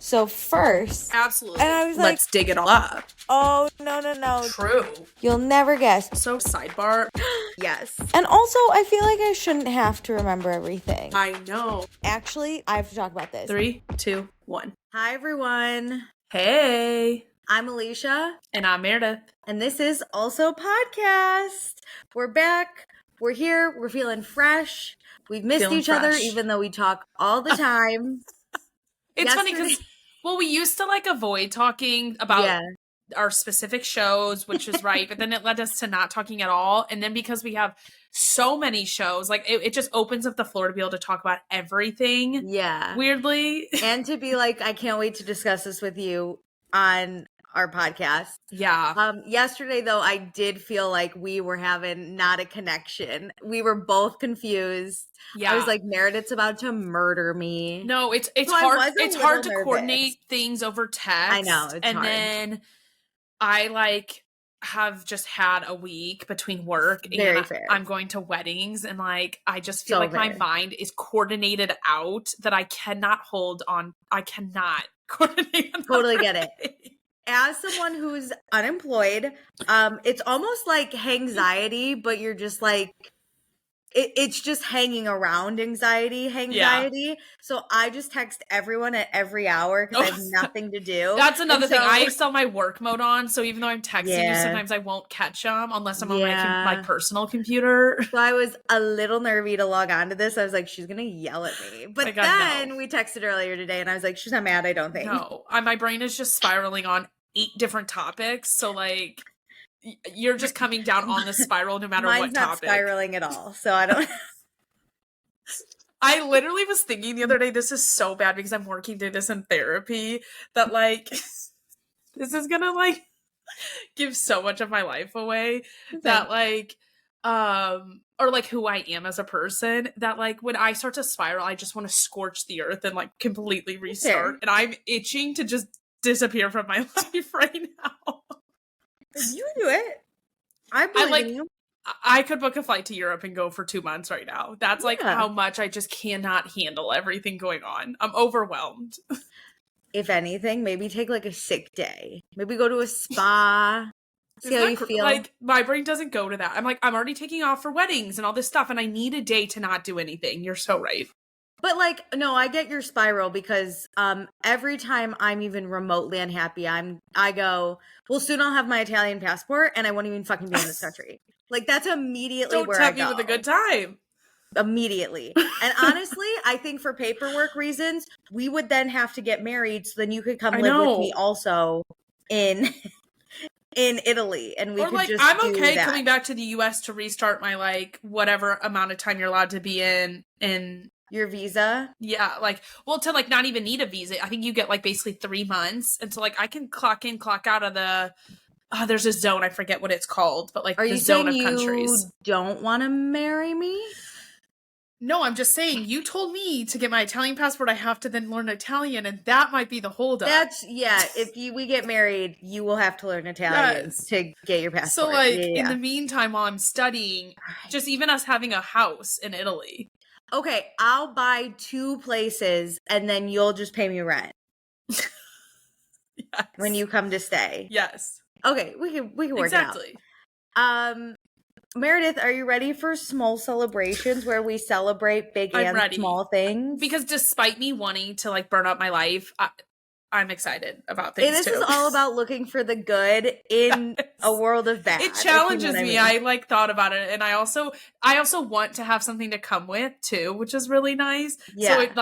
So first, Absolutely. and I was Let's dig it all up. Oh, no. True. You'll never guess. So sidebar. Yes. And also, I feel like I shouldn't have to remember everything. I know. Actually, I have to talk about this. 3, 2, 1. Hi, everyone. Hey. I'm Alicia. And I'm Meredith. And this is Also Podcast. We're back. We're here. We're feeling fresh. We've missed each other, even though we talk all the time. It's funny because, well, we used to like avoid talking about our specific shows, which is right. But then it led us to not talking at all. And then because we have so many shows, like it just opens up the floor to be able to talk about everything. Yeah. Weirdly. And to be like, I can't wait to discuss this with you on our podcast. Yeah. Yesterday, though, I did feel like we were having not a connection. We were both confused. Yeah. I was like, Meredith's about to murder me. No, it's hard. It's hard to coordinate things over text. I know. It's hard. Then I have just had a week between work and I'm going to weddings, and I just feel my mind is coordinated out that I cannot hold on. I cannot coordinate. Totally get it. As someone who's unemployed, it's almost like anxiety, but you're just like, it's just hanging around anxiety. Yeah. So I just text everyone at every hour because I have nothing to do. That's another thing. I still have my work mode on, so even though I'm texting you, sometimes I won't catch them unless I'm on my personal computer. So I was a little nervy to log on to this. I was like, she's going to yell at me. But we texted earlier today, and I was like, she's not mad, I don't think. No, my brain is just spiraling on 8 different topics, so you're just coming down on the spiral no matter what topic. Mine's not spiraling at all, so I don't. I literally was thinking the other day, this is so bad because I'm working through this in therapy, that this is gonna give so much of my life away. Okay. That or who I am as a person, that when I start to spiral, I just want to scorch the earth and completely restart. And I'm itching to just disappear from my life right now. You do it. I believe in you. I could book a flight to Europe and go for 2 months right now. That's how much I just cannot handle everything going on. I'm overwhelmed. If anything, maybe take a sick day. Maybe go to a spa. See how you feel. My brain doesn't go to that. I'm already taking off for weddings and all this stuff, and I need a day to not do anything. You're so right. But no, I get your spiral because every time I'm even remotely unhappy, I go, well, soon I'll have my Italian passport and I won't even fucking be in this country. That's immediately where I go. Don't tempt me with a good time. Immediately. And honestly, I think for paperwork reasons, we would then have to get married, so then you could come live with me also in Italy, and we could just I'm okay coming back to the US to restart my whatever amount of time you're allowed to be in your visa? Yeah, to not even need a visa. I think you get basically 3 months. And so I can clock in, clock out of the there's a zone, I forget what it's called, but are the zone of countries. Are you saying you don't want to marry me? No, I'm just saying, you told me to get my Italian passport, I have to then learn Italian, and that might be the holdup. If we get married, you will have to learn Italian to get your passport. So in the meantime, while I'm studying, just even us having a house in Italy. Okay, I'll buy 2 places and then you'll just pay me rent. Yes. When you come to stay. Yes. Okay, we can work it out. Meredith, are you ready for Smol celebrations where we celebrate big and small things? Because despite me wanting to burn up my life, I'm excited about things. This is all about looking for the good in a world of bad. It challenges me. I thought about it, and I also want to have something to come with too, which is really nice. Yeah. So it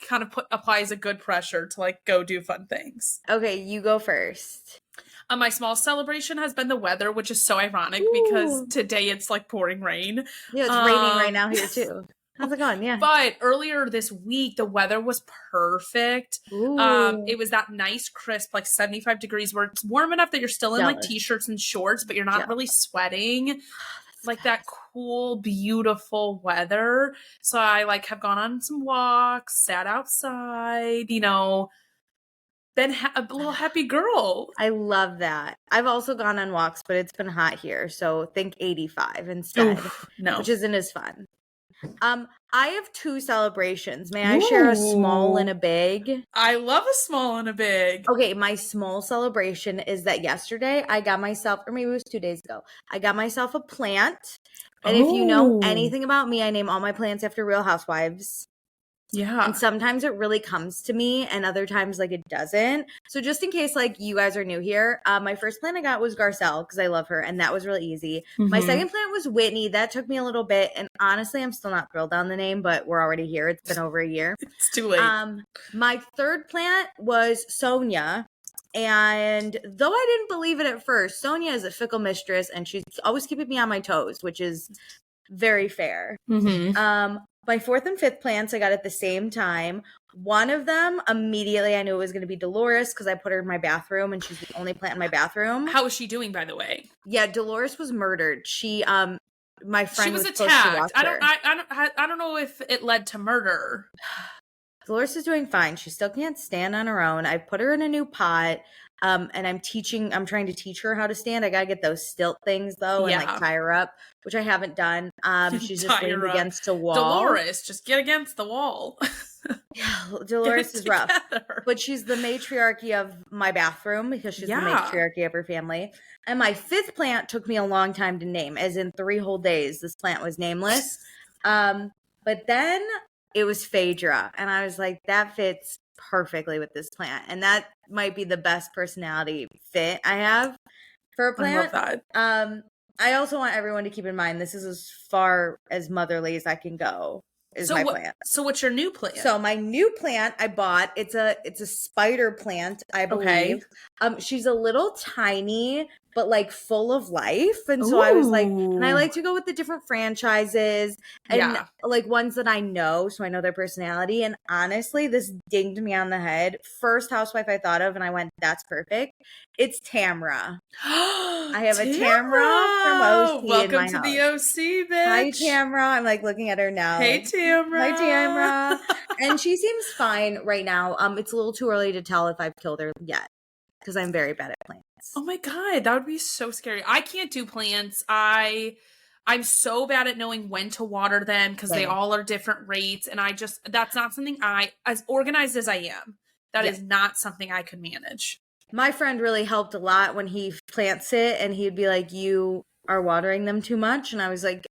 kind of applies a good pressure to go do fun things. Okay, you go first. My small celebration has been the weather, which is so ironic because today it's pouring rain. Yeah, it's raining right now here too. How's it going? Yeah. But earlier this week, the weather was perfect. It was that nice, crisp, 75 degrees where it's warm enough that you're still in t-shirts and shorts, but you're not really sweating. That cool, beautiful weather. So I have gone on some walks, sat outside, been a little happy girl. I love that. I've also gone on walks, but it's been hot here. So think 85 instead, which isn't as fun. I have 2 celebrations. May I share a small and a big? I love a small and a big. Okay, my small celebration is that yesterday I got myself, or maybe it was 2 days ago, I got myself a plant. And if you know anything about me, I name all my plants after Real Housewives. Yeah. And sometimes it really comes to me and other times like it doesn't. So just in case like you guys are new here, my first plant I got was Garcelle because I love her and that was really easy. My second plant was Whitney. That took me a little bit and honestly I'm still not thrilled on the name, but we're already here. It's been over a year. It's too late. My third plant was Sonia. And though I didn't believe it at first, Sonia is a fickle mistress and she's always keeping me on my toes, which is very fair. My fourth and fifth plants I got at the same time. One of them, immediately I knew it was going to be Dolores because I put her in my bathroom and she's the only plant in my bathroom. How was she doing, by the way? Yeah, Dolores was murdered. She, my friend was attacked. I don't know if it led to murder. Dolores is doing fine. She still can't stand on her own. I put her in a new pot. And I'm trying to teach her how to stand. I gotta get those stilt things though and like tie her up, which I haven't done. She's just leaned against a wall. Dolores, just get against the wall. Yeah, Dolores is rough. But she's the matriarchy of my bathroom because she's the matriarchy of her family. And my fifth plant took me a long time to name, as in 3 whole days. This plant was nameless. But then it was Phaedra. And I was like, that fits perfectly with this plant. And that might be the best personality fit I have for a plant. I love that. I also want everyone to keep in mind this is as far as motherly as I can go. Plant. So what's your new plant? So my new plant I bought, it's a spider plant, I believe. Okay. She's a little tiny, but like full of life. And so I was like, and I like to go with the different franchises and like ones that I know. So I know their personality. And honestly, this dinged me on the head. First housewife I thought of, and I went, that's perfect. It's Tamra. I have a Tamra from OC. Welcome to the OC, bitch. Hi, Tamra. I'm like looking at her now. Hey, Tamra. Hi, Tamra. And she seems fine right now. It's a little too early to tell if I've killed her yet because I'm very bad at plants. Oh my God, that would be so scary. I can't do plants. I'm so bad at knowing when to water them because they all are different rates. And that's not something as organized as I am, that is not something I could manage. My friend really helped a lot when he plants it and he'd be like, you are watering them too much. And I was like,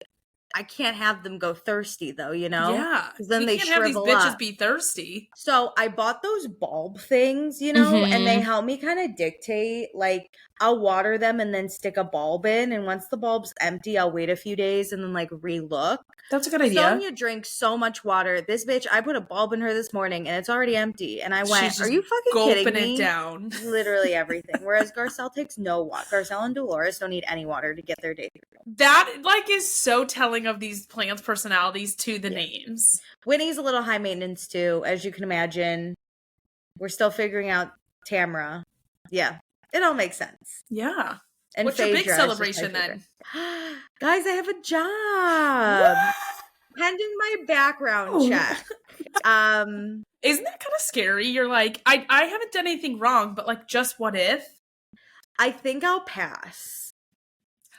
I can't have them go thirsty though, you know? Yeah. Because then they shrivel up. You can't have these bitches up. be thirsty. So I bought those bulb things, you know, and they help me kind of dictate, like, I'll water them and then stick a bulb in. And once the bulb's empty, I'll wait a few days and then like re-look. That's a good idea. Sonia drinks so much water. This bitch, I put a bulb in her this morning and it's already empty. And I went, are you fucking kidding me? It down. Literally everything. Whereas Garcelle takes no water. Garcelle and Dolores don't need any water to get their day through. That like is so telling of these plants' personalities to the names. Whitney's a little high maintenance too, as you can imagine. We're still figuring out Tamra. Yeah. It all makes sense. Yeah. And what's Phaedra, your big celebration then? Guys, I have a job. What? Pending my background check. Isn't that kind of scary? You're like, I haven't done anything wrong, but like, just what if? I think I'll pass.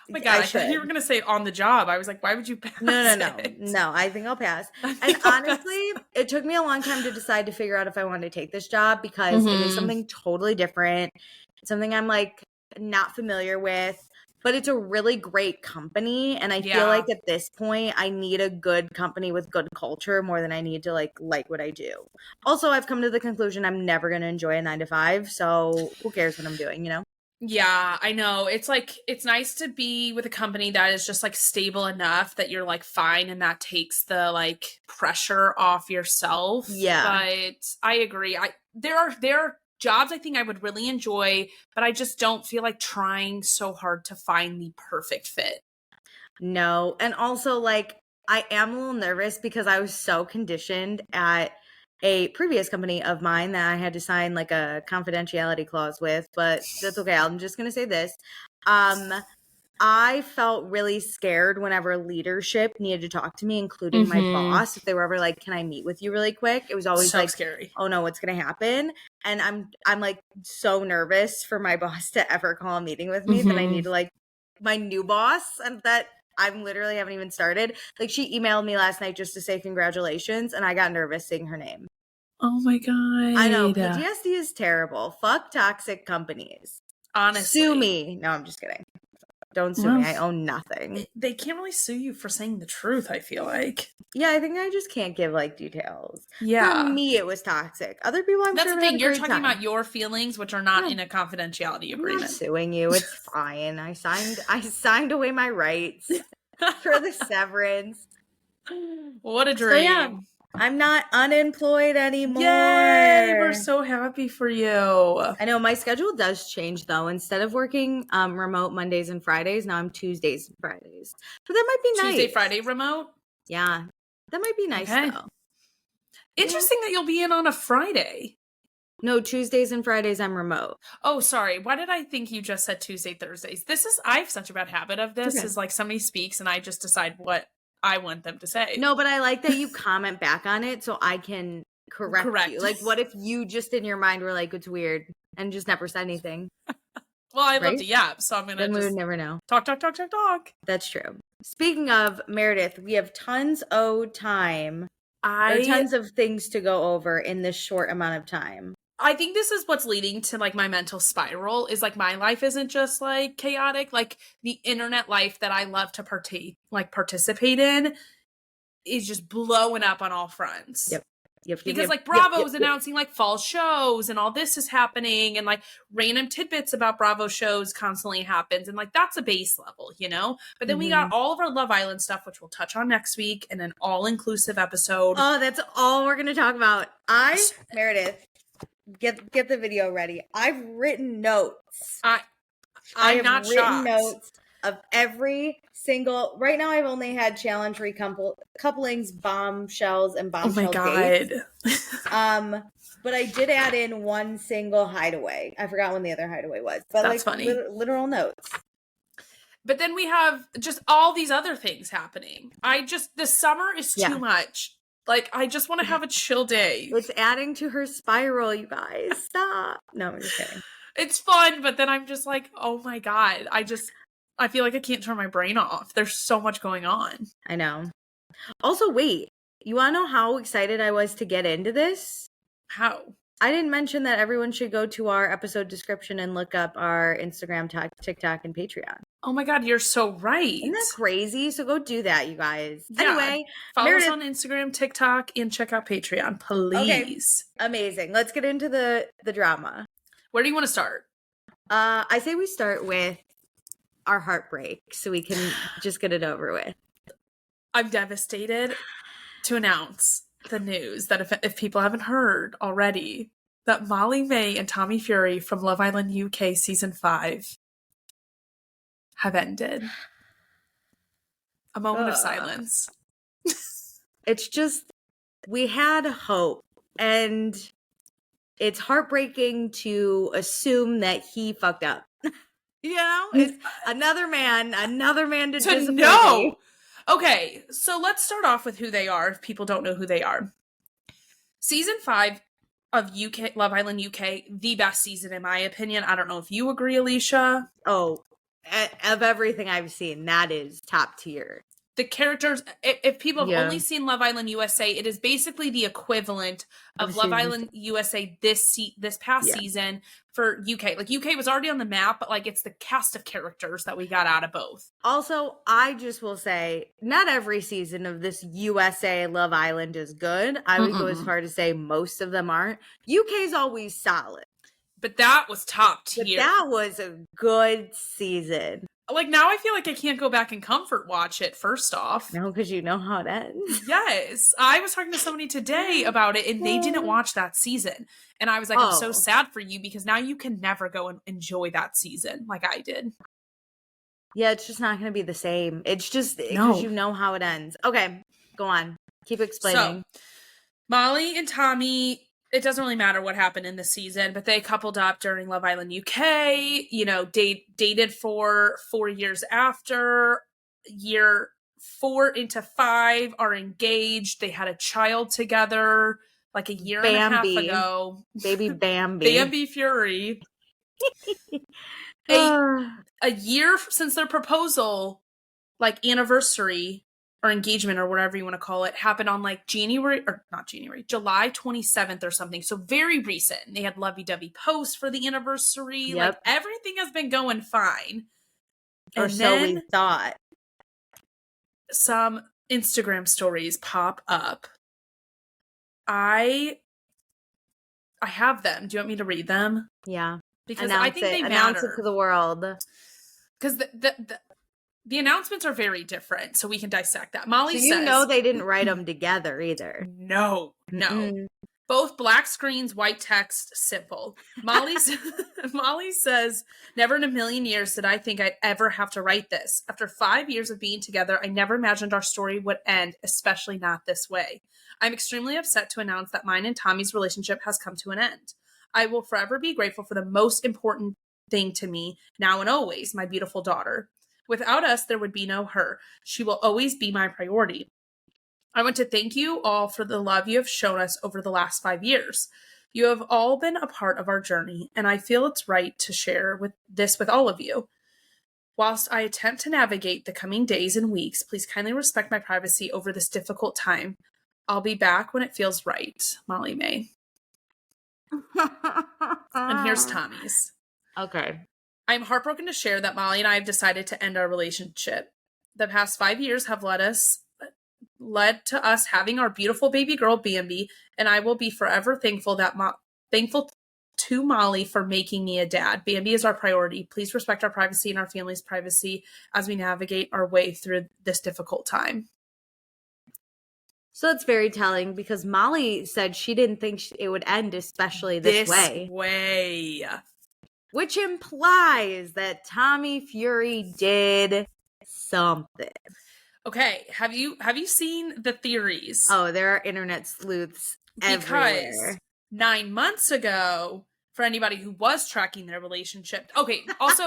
Oh my God, I thought you were going to say on the job. I was like, why would you pass? No, I think I'll pass. And honestly, it took me a long time to decide to figure out if I wanted to take this job because it is something totally different. It's something I'm like not familiar with, but it's a really great company. And I feel like at this point, I need a good company with good culture more than I need to like what I do. Also, I've come to the conclusion I'm never going to enjoy a 9-to-5. So who cares what I'm doing, you know? Yeah, I know. It's like, it's nice to be with a company that is just like stable enough that you're like fine and that takes the like pressure off yourself. Yeah. But I agree. There are jobs I think I would really enjoy, but I just don't feel like trying so hard to find the perfect fit. No. And also like I am a little nervous because I was so conditioned at a previous company of mine that I had to sign like a confidentiality clause with, but that's okay. I'm just going to say this. I felt really scared whenever leadership needed to talk to me, including my boss. If they were ever like, can I meet with you really quick? It was always so like, scary. Oh no, what's going to happen? And I'm like so nervous for my boss to ever call a meeting with me that I need to like my new boss and that I literally haven't even started. Like, she emailed me last night just to say congratulations, and I got nervous saying her name. Oh my God. I know. PTSD is terrible. Fuck toxic companies. Honestly. Sue me. No, I'm just kidding. Don't sue me. I own nothing. They can't really sue you for saying the truth, I feel like. Yeah, I think I just can't give, like, details. Yeah. For me, it was toxic. Other people, I'm That's sure the thing. You're talking time. about your feelings, which are not in a confidentiality agreement. I'm not suing you. It's fine. I signed away my rights for the severance. What a dream. So, yeah, I'm not unemployed anymore. Yay! We're so happy for you. I know my schedule does change though. Instead of working remote Mondays and Fridays, now I'm Tuesdays and Fridays. But that might be nice. Tuesday, Friday remote? Yeah. That might be nice though. Interesting that you'll be in on a Friday. No, Tuesdays and Fridays I'm remote. Oh, sorry. Why did I think you just said Tuesday, Thursdays? I have such a bad habit of this. Is like somebody speaks and I just decide what I want them to say. No, but I like that you comment back on it so I can correct you. Like, what if you just in your mind were like, it's weird and just never said anything? Well, I love to yap, so I'm going to Then we would never know. Talk. That's true. Speaking of Meredith, we have tons of time. Tons of things to go over in this short amount of time. I think this is what's leading to like my mental spiral is like my life isn't just like chaotic. Like the internet life that I love to participate in is just blowing up on all fronts. Yep. Because like Bravo's announcing like fall shows and all this is happening and like random tidbits about Bravo shows constantly happens and like that's a base level, you know? But then we got all of our Love Island stuff, which we'll touch on next week in an all-inclusive episode. Oh, that's all we're going to talk about. Meredith, get the video ready. I've written notes. I'm not written shocked. Notes of every single. Right now, I've only had challenge couplings, bombshells, and bombshell dates. But I did add in one single hideaway. I forgot when the other hideaway was. But that's funny. Literal notes. But then we have just all these other things happening. The summer is too much. Like, I just want to have a chill day. It's adding to her spiral, you guys. Stop. No, I'm just kidding. It's fun, but then I'm just like, oh my God. I feel like I can't turn my brain off. There's so much going on. I know. Also, wait. You want to know how excited I was to get into this? How? I didn't mention that everyone should go to our episode description and look up our Instagram, TikTok, and Patreon. Oh my God, you're so right. Isn't that crazy? So go do that, you guys. Yeah. Anyway, follow us on Instagram, TikTok, and check out Patreon, please. Okay. Amazing. Let's get into the drama. Where do you want to start? I say we start with our heartbreak so we can just get it over with. I'm devastated to announce the news that if people haven't heard already, that Molly Mae and Tommy Fury from Love Island UK season 5 have ended. A moment of silence. It's just, we had hope, and it's heartbreaking to assume that he fucked up. You know, it's another man to disappoint me. Okay, so let's start off with who they are if people don't know who they are. Season 5 of UK Love Island UK, the best season in my opinion. I don't know if you agree, Alicia. Oh, of everything I've seen, that is top tier. The characters, if people have only seen Love Island USA, it is basically the equivalent of Love Island USA this past season for UK. Like, UK was already on the map, but like it's the cast of characters that we got out of both. Also, I just will say, not every season of this USA Love Island is good. I would go as far to say most of them aren't. UK's always solid. But that was top tier. But that was a good season. Like, now I feel like I can't go back and comfort watch it, first off. No, because you know how it ends. Yes. I was talking to somebody today about it, and they didn't watch that season. And I was like, I'm so sad for you, because now you can never go and enjoy that season like I did. Yeah, it's just not going to be the same. It's just because you know how it ends. Okay, go on. Keep explaining. So, Molly and Tommy... It doesn't really matter what happened in the season, but they coupled up during Love Island UK, you know, dated for 4 years after. Year 4 into 5 are engaged. They had a child together like a year and a half ago. Baby Bambi. Bambi Fury. A year since their proposal, like anniversary or engagement or whatever you want to call it happened on like July 27th or something. So very recent. They had lovey-dovey posts for the anniversary. Yep. Like everything has been going fine. Or so we thought. Some Instagram stories pop up. I have them. Do you want me to read them? Yeah. Because I think they matter. Announce it to the world. Because the announcements are very different, so we can dissect that. Molly says... they didn't write them together either. No. Mm-mm. Both black screens, white text, simple. Molly says, never in a million years did I think I'd ever have to write this. After 5 years of being together, I never imagined our story would end, especially not this way. I'm extremely upset to announce that mine and Tommy's relationship has come to an end. I will forever be grateful for the most important thing to me, now and always, my beautiful daughter. Without us, there would be no her. She will always be my priority. I want to thank you all for the love you have shown us over the last 5 years. You have all been a part of our journey, and I feel it's right to share this with all of you. Whilst I attempt to navigate the coming days and weeks, please kindly respect my privacy over this difficult time. I'll be back when it feels right. Molly Mae. And here's Tommy's. Okay. I'm heartbroken to share that Molly and I have decided to end our relationship. The past 5 years have led to us having our beautiful baby girl Bambi, and I will be forever thankful to Molly for making me a dad. Bambi is our priority. Please respect our privacy and our family's privacy as we navigate our way through this difficult time. So it's very telling because Molly said she didn't think it would end, especially this way. Which implies that Tommy Fury did something. Okay, have you seen the theories? Oh, there are internet sleuths everywhere. Because 9 months ago, for anybody who was tracking their relationship. Okay, also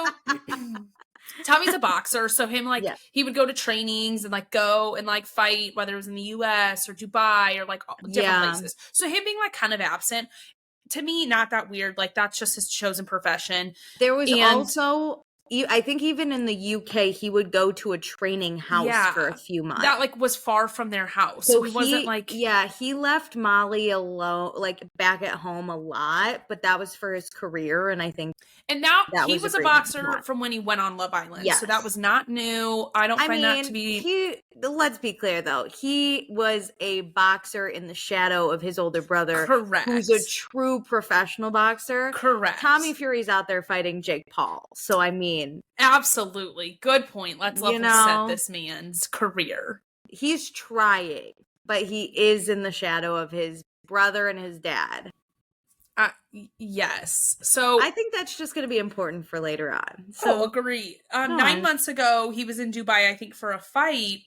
Tommy's a boxer, so he would go to trainings and go and fight, whether it was in the US or Dubai or different places. So him being kind of absent, to me, not that weird. That's just his chosen profession. There was also, I think even in the UK, he would go to a training house for a few months. That was far from their house. So he wasn't he left Molly alone, back at home a lot, but that was for his career, and I think. And now he was a boxer from when he went on Love Island. Yes. So that was not new. I find that to be. Let's be clear, though. He was a boxer in the shadow of his older brother. Correct. Who's a true professional boxer. Correct. Tommy Fury's out there fighting Jake Paul. So, I mean. Absolutely. Good point. Let's level set this man's career. He's trying, but he is in the shadow of his brother and his dad. Yes. So I think that's just going to be important for later on. So agree. 9 months ago, he was in Dubai, I think, for a fight.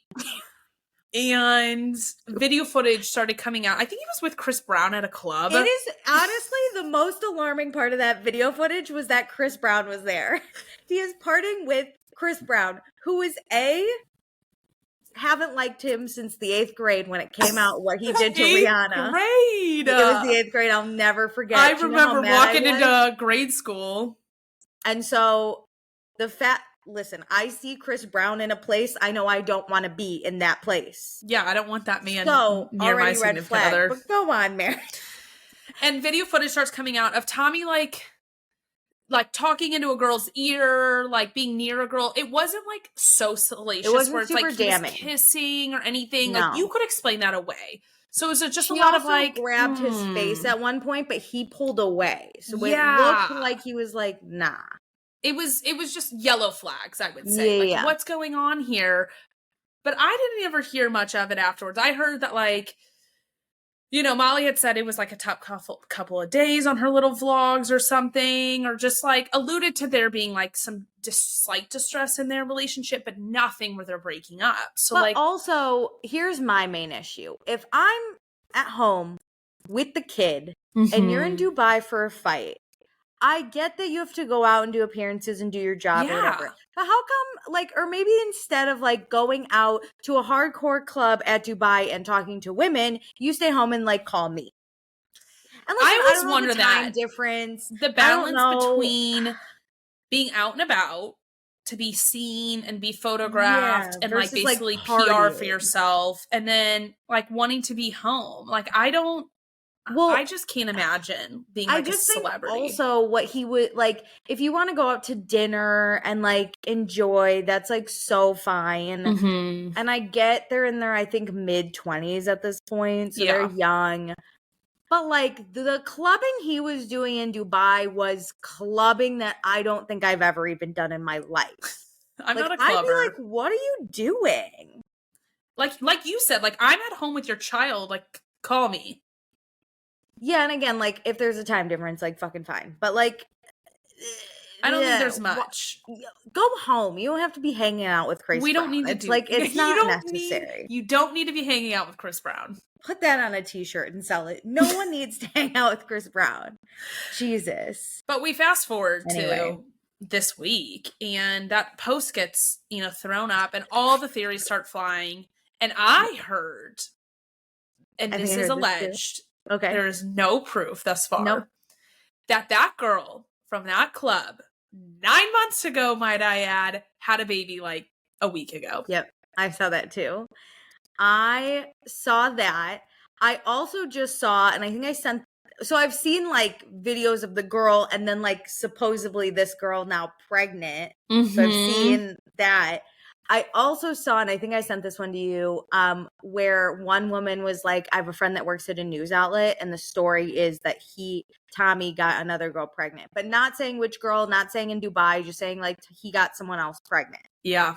And video footage started coming out. I think he was with Chris Brown at a club. It is honestly the most alarming part of that video footage was that Chris Brown was there. He is partying with Chris Brown, who is haven't liked him since the 8th grade when it came out what he did to Rihanna. Grade. It was the 8th grade. I'll never forget. I remember walking into grade school. And so listen, I see Chris Brown in a place I know I don't want to be in that place. Yeah, I don't want that man near my significant other. But go on, Mary. And video footage starts coming out of Tommy talking into a girl's ear, being near a girl. It wasn't so salacious. It wasn't where it's super damning. He was kissing or anything. No. You could explain that away. So it was just she a lot of grabbed his face at one point, but he pulled away. So it looked like he was nah. It was just yellow flags, I would say. Yeah. What's going on here? But I didn't ever hear much of it afterwards. I heard that Molly had said it was a tough couple of days on her little vlogs or something, or just alluded to there being some slight distress in their relationship, but nothing where they're breaking up. So but also, here's my main issue. If I'm at home with the kid and you're in Dubai for a fight, I get that you have to go out and do appearances and do your job or whatever. But how come, or maybe instead of going out to a hardcore club at Dubai and talking to women, you stay home and call me. And I always wonder that difference. The balance between being out and about to be seen and be photographed and like versus, basically like, PR for partying. yourself, and then like wanting to be home. Like I just can't imagine being like a celebrity. Also, what he would like, if you want to go out to dinner and like enjoy, that's like so fine. Mm-hmm. And I get they're in their, I think, mid-20s at this point, so they're young. But like the clubbing he was doing in Dubai was clubbing that I don't think I've ever even done in my life. I'm like, not a clubber. I'd be like, what are you doing? Like you said, like, I'm at home with your child, like, call me. Yeah, and again, like, if there's a time difference, like, fucking fine. But like, I don't think there's much. Go home. You don't have to be hanging out with Chris Brown. We don't need to it's like, it's not necessary. You don't need to be hanging out with Chris Brown. Put that on a t-shirt and sell it. No one needs to hang out with Chris Brown. Jesus. But we fast forward to this week, and that post gets, thrown up, and all the theories start flying. And I heard, and this is alleged, there is no proof thus far, that girl from that club 9 months ago, might I add, had a baby like a week ago. Yep. I saw that too. I saw that. I also just saw, and I think so I've seen like videos of the girl and then like supposedly this girl now pregnant. Mm-hmm. So I've seen that. I also saw, and I think I sent this one to you, where one woman was like, I have a friend that works at a news outlet, and the story is that Tommy got another girl pregnant, but not saying which girl, not saying in Dubai, just saying like he got someone else pregnant. Yeah.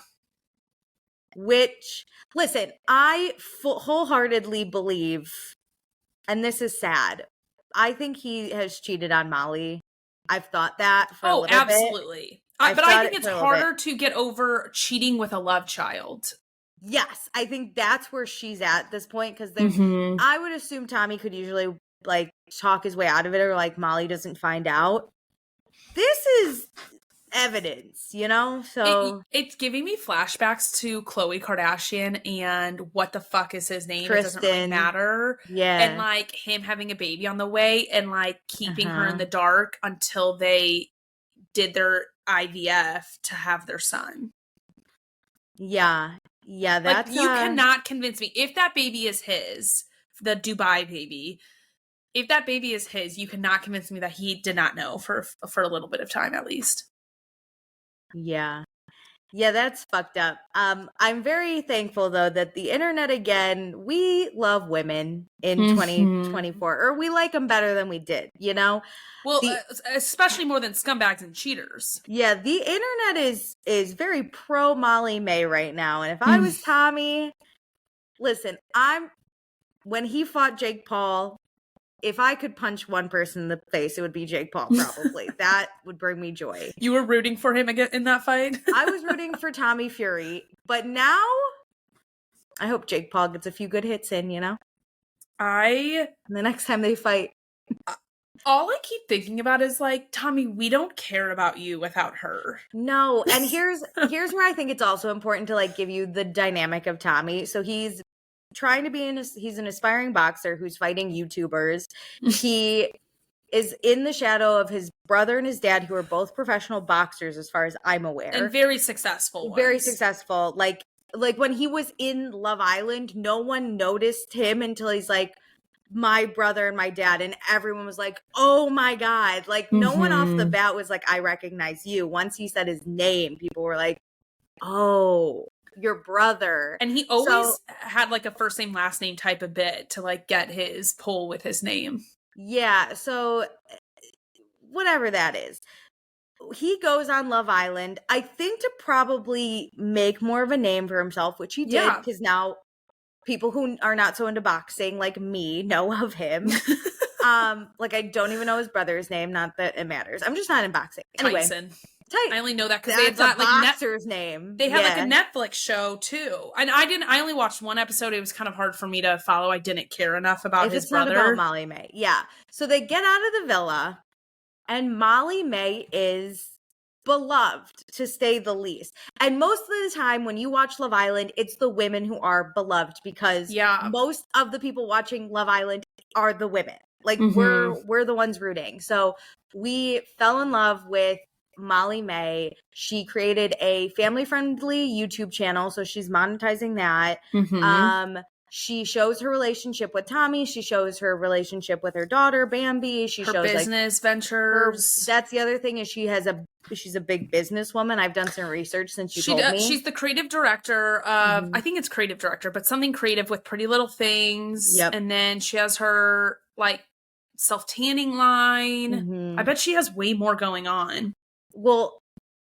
Which, listen, I wholeheartedly believe, and this is sad, I think he has cheated on Molly. I've thought that for a little absolutely. bit. But I think it's harder to get over cheating with a love child. Yes, I think that's where she's at this point, because there's, I would assume Tommy could usually like talk his way out of it, or like Molly doesn't find out. This is evidence, so it's giving me flashbacks to Khloe Kardashian and what the fuck is his name? Kristen. It doesn't really matter. Yeah. And like him having a baby on the way and like keeping her in the dark until they did their IVF to have their son. Yeah, that's like, you cannot convince me. If that baby is his, the Dubai baby, if that baby is his, you cannot convince me that he did not know for a little bit of time at least. Yeah, that's fucked up. I'm very thankful though that the internet, again, we love women in 2024, or we like them better than we did, Well, especially more than scumbags and cheaters. Yeah, the internet is very pro Molly Mae right now, and if I was Tommy, listen, when he fought Jake Paul, if I could punch one person in the face, it would be Jake Paul, probably. That would bring me joy. You were rooting for him again in that fight? I was rooting for Tommy Fury, but now I hope Jake Paul gets a few good hits in, And the next time they fight. All I keep thinking about is like, Tommy, we don't care about you without her. No, and here's where I think it's also important to like give you the dynamic of Tommy. So he's trying to he's an aspiring boxer who's fighting YouTubers. He is in the shadow of his brother and his dad, who are both professional boxers as far as I'm aware. And very successful ones. Very successful. Like when he was in Love Island, no one noticed him until he's like, my brother and my dad, and everyone was like, oh my God. Like no one off the bat was like, I recognize you. Once he said his name, people were like, oh, your brother. And he always had like a first name, last name type of bit to like get his pull with his name. Yeah. So whatever that is, he goes on Love Island, I think to probably make more of a name for himself, which he did, because now people who are not so into boxing like me know of him. Like I don't even know his brother's name, not that it matters. I'm just not in boxing. Anyway. Tyson. I only know that because they had that boxer's name. They had like a Netflix show too, and I only watched one episode. It was kind of hard for me to follow. I didn't care enough about his brother. It's not about Molly Mae. Yeah. So they get out of the villa, and Molly Mae is beloved, to say the least. And most of the time when you watch Love Island, it's the women who are beloved, because most of the people watching Love Island are the women. Like we're the ones rooting. So we fell in love with Molly Mae. She created a family-friendly YouTube channel, so she's monetizing that. Mm-hmm. She shows her relationship with Tommy. She shows her relationship with her daughter, Bambi. She her shows business ventures. That's the other thing is she's a big businesswoman. I've done some research since you told me. She's the creative director of, I think it's creative director, but something creative with Pretty Little Things. Yep. And then she has her like self-tanning line. I bet she has way more going on. Well,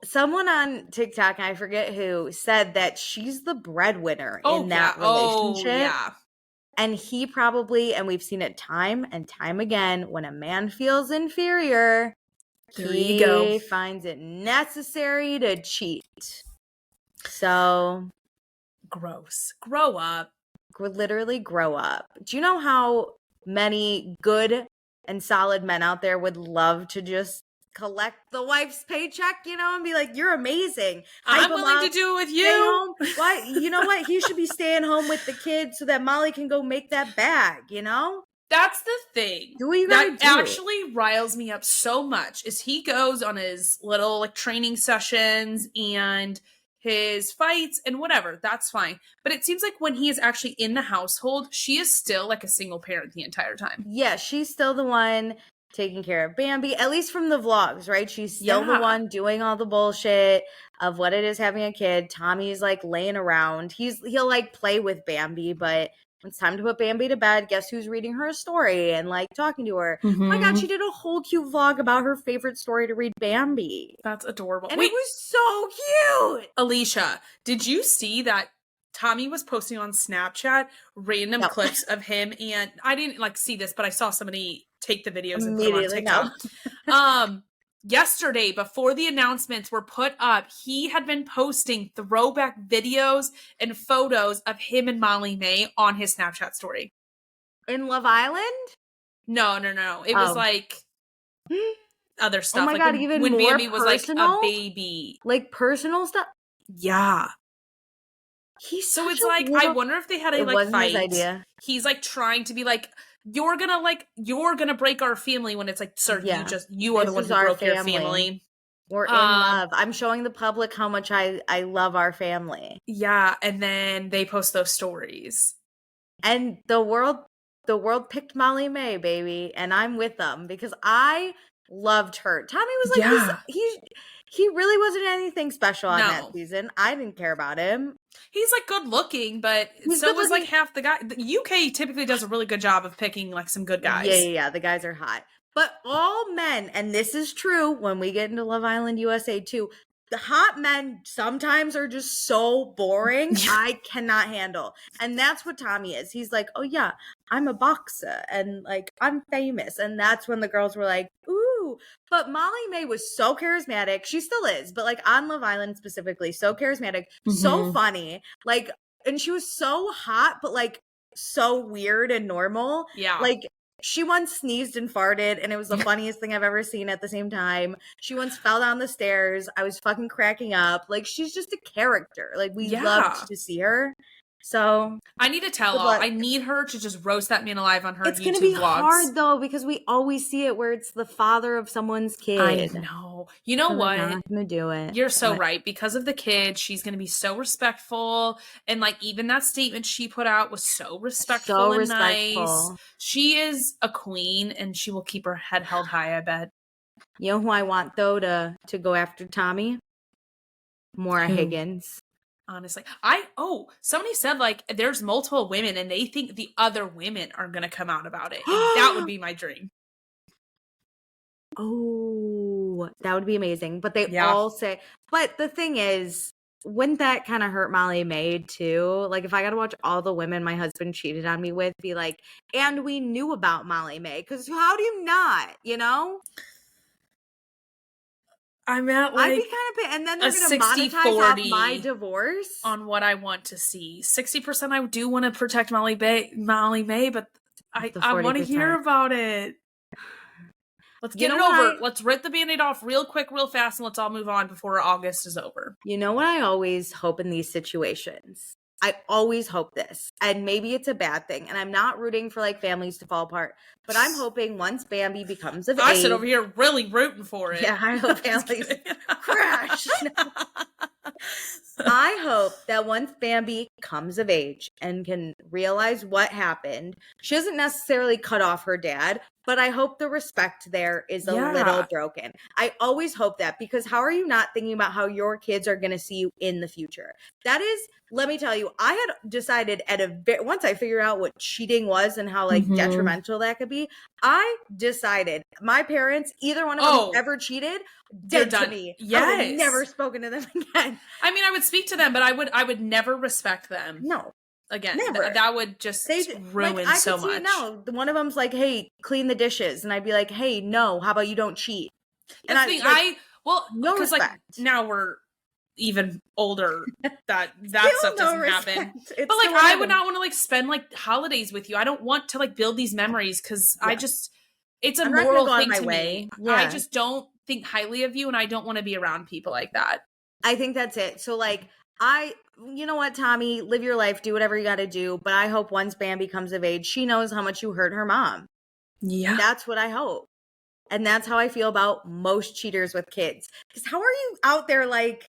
someone on TikTok, I forget who, said that she's the breadwinner in that relationship. Oh, yeah. And he probably, and we've seen it time and time again, when a man feels inferior, he finds it necessary to cheat. So. Gross. Grow up. Literally grow up. Do you know how many good and solid men out there would love to just collect the wife's paycheck, and be like, you're amazing. I'm willing to do it with you. Why? You know what? He should be staying home with the kids so that Molly can go make that bag, That's the thing. Do what you gotta do. Actually riles me up so much is he goes on his little like training sessions and his fights and whatever, that's fine. But it seems like when he is actually in the household, she is still like a single parent the entire time. Yeah, she's still the one taking care of Bambi, at least from the vlogs, right? She's still the one doing all the bullshit of what it is having a kid. Tommy's like laying around. He'll like play with Bambi, but when it's time to put Bambi to bed, guess who's reading her a story and like talking to her? Oh my God, she did a whole cute vlog about her favorite story to read Bambi. That's adorable. And it was so cute. Alicia, did you see that Tommy was posting on Snapchat random clips of him? And I didn't like see this, but I saw somebody take the videos and put them on TikTok. Yesterday, before the announcements were put up, he had been posting throwback videos and photos of him and Molly Mae on his Snapchat story. In Love Island? No. It was like other stuff. Oh my like God, even when more Bambi was like personal? a baby. Like personal stuff? Yeah. So it's like, I wonder if they had a like fight. His idea. He's like trying to be like, you're gonna break our family, when it's like, sir, you are the one who broke your family. We're in love. I'm showing the public how much I love our family. Yeah, and then they post those stories. And the world picked Molly Mae, baby, and I'm with them because I loved her. Tommy was like he really wasn't anything special on that season. I didn't care about him. He's like good looking, but so was like half the guy. The UK typically does a really good job of picking like some good guys. Yeah. The guys are hot. But all men, and this is true when we get into Love Island USA too, the hot men sometimes are just so boring. I cannot handle. And that's what Tommy is. He's like, oh yeah, I'm a boxer and like I'm famous. And that's when the girls were like, ooh. But Molly Mae was so charismatic. She still is, but like on Love Island specifically, so charismatic, so funny. Like, and she was so hot, but like so weird and normal. Yeah. Like, she once sneezed and farted, and it was the funniest thing I've ever seen at the same time. She once fell down the stairs. I was fucking cracking up. Like, she's just a character. Like, we loved to see her. So I need to tell all. I need her to just roast that man alive on her YouTube vlogs. It's going to be hard, though, because we always see it where it's the father of someone's kid. I know. You know what? I'm not going to do it. You're so right. Because of the kid, she's going to be so respectful. And, like, even that statement she put out was so respectful and nice. She is a queen, and she will keep her head held high, I bet. You know who I want, though, to go after Tommy? Maura Higgins. Honestly, somebody said like there's multiple women and they think the other women are going to come out about it. And that would be my dream. Oh, that would be amazing. But they all say, but the thing is, wouldn't that kind of hurt Molly Mae too? Like if I got to watch all the women my husband cheated on me with be like, and we knew about Molly Mae, because how do you not, I'm at like I'd be kind of pissed. And then they're going to monetize off my divorce on what I want to see. 60% I do want to protect Molly Mae, but I want to hear about it. Let's get it over. Let's rip the Band-Aid off real quick, real fast, and let's all move on before August is over. You know what I always hope in these situations? I always hope this, and maybe it's a bad thing, and I'm not rooting for like families to fall apart, but I'm hoping once Bambi becomes of age. I sit over here really rooting for it. Yeah, I hope families crash. I hope that once Bambi comes of age and can realize what happened, she doesn't necessarily cut off her dad, but I hope the respect there is a little broken. I always hope that, because how are you not thinking about how your kids are going to see you in the future? That is, let me tell you, I had decided once I figured out what cheating was and how like detrimental that could be, I decided my parents, either one of them ever cheated, dead to me. Yes. I would never spoken to them again. I mean, I would speak to them, but I would never respect them. No. Again, never. That would just ruin like, so much. I could see it now. One of them's like, hey, clean the dishes. And I'd be like, hey, no, how about you don't cheat? And no because respect. Like now we're even older that stuff doesn't happen. But like I would not want to like spend like holidays with you. I don't want to like build these memories because it's a moral thing to me. Yeah. I just don't think highly of you, and I don't want to be around people like that. I think that's it. So like you know what, Tommy, live your life, do whatever you got to do. But I hope once Bambi comes of age, she knows how much you hurt her mom. Yeah. That's what I hope. And that's how I feel about most cheaters with kids. Because how are you out there like,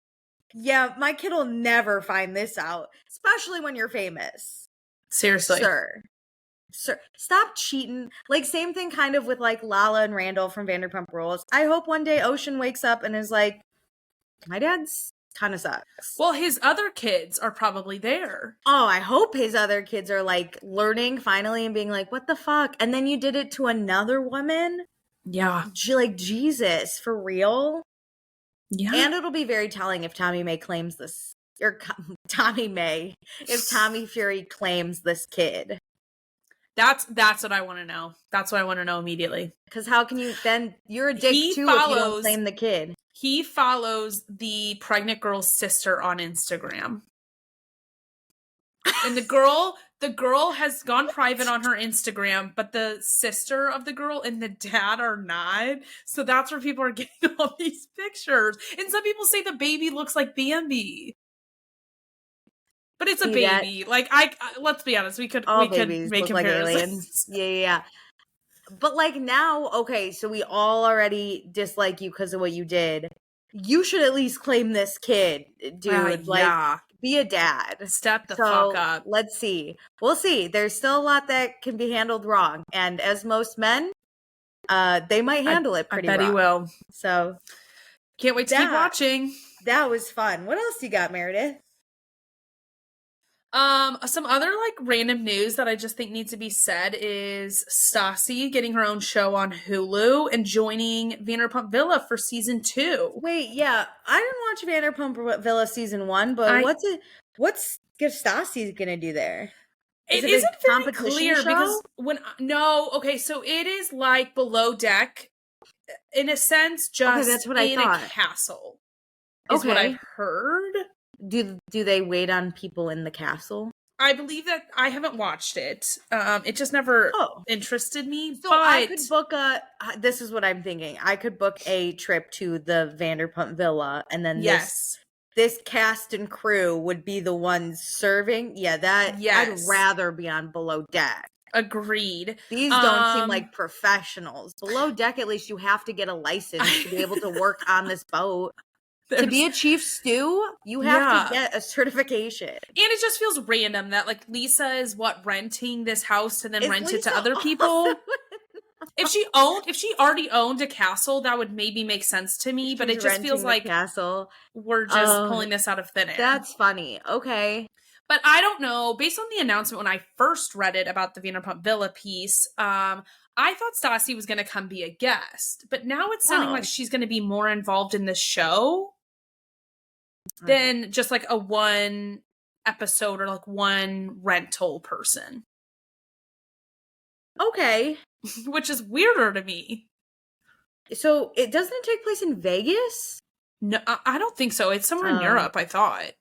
yeah, my kid will never find this out, especially when you're famous. Seriously. Sir, stop cheating. Like, same thing kind of with like Lala and Randall from Vanderpump Rules. I hope one day Ocean wakes up and is like, my dad's kind of sucks. Well, his other kids are probably there. Oh, I hope his other kids are like learning finally and being like, what the fuck? And then you did it to another woman? Yeah. Like, Jesus, for real? Yeah. And it'll be very telling if Tommy Mae claims this, or Tommy Mae, if Tommy Fury claims this kid. That's what I want to know. That's what I want to know immediately. Because how can you, then you're a dick too if you don't claim the kid. He follows the pregnant girl's sister on Instagram. And the girl has gone private on her Instagram, but the sister of the girl and the dad are not. So that's where people are getting all these pictures. And some people say the baby looks like Bambi. But it's a baby. Like I let's be honest, we could make comparisons. Like aliens. Yeah. But like now, okay, so we all already dislike you because of what you did. You should at least claim this kid, dude. Be a dad. Step the fuck up. Let's see. We'll see. There's still a lot that can be handled wrong. And as most men, they might handle it pretty well. I bet he will. So can't wait to keep watching. That was fun. What else you got, Meredith? Some other like random news that I just think needs to be said is Stassi getting her own show on Hulu and joining Vanderpump Villa for season 2. Wait, yeah, I didn't watch Vanderpump Villa season 1, but what's Stassi gonna do there? It isn't very clear show? Because so it is like Below Deck in a sense, just that's what I thought. A castle. Is what I've heard. Do they wait on people in the castle? I believe that I haven't watched it. It just never interested me. So I could book this is what I'm thinking. I could book a trip to the Vanderpump Villa, and then this cast and crew would be the ones serving. I'd rather be on Below Deck. Agreed. These don't seem like professionals. Below Deck, at least you have to get a license to be able to work on this boat. To be a chief stew, you have to get a certification. And it just feels random that like Lisa is renting this house to then rent it to other people. If she already owned a castle, that would maybe make sense to me, but it just feels like castle. We're just pulling this out of thin air. That's funny. Okay. But I don't know. Based on the announcement when I first read it about the Vanderpump Villa piece, I thought Stassi was going to come be a guest. But now it's sounding like she's going to be more involved in the show than just like a one episode or like one rental person. Okay. Which is weirder to me. So it doesn't take place in Vegas? No, I don't think so. It's somewhere in Europe, I thought.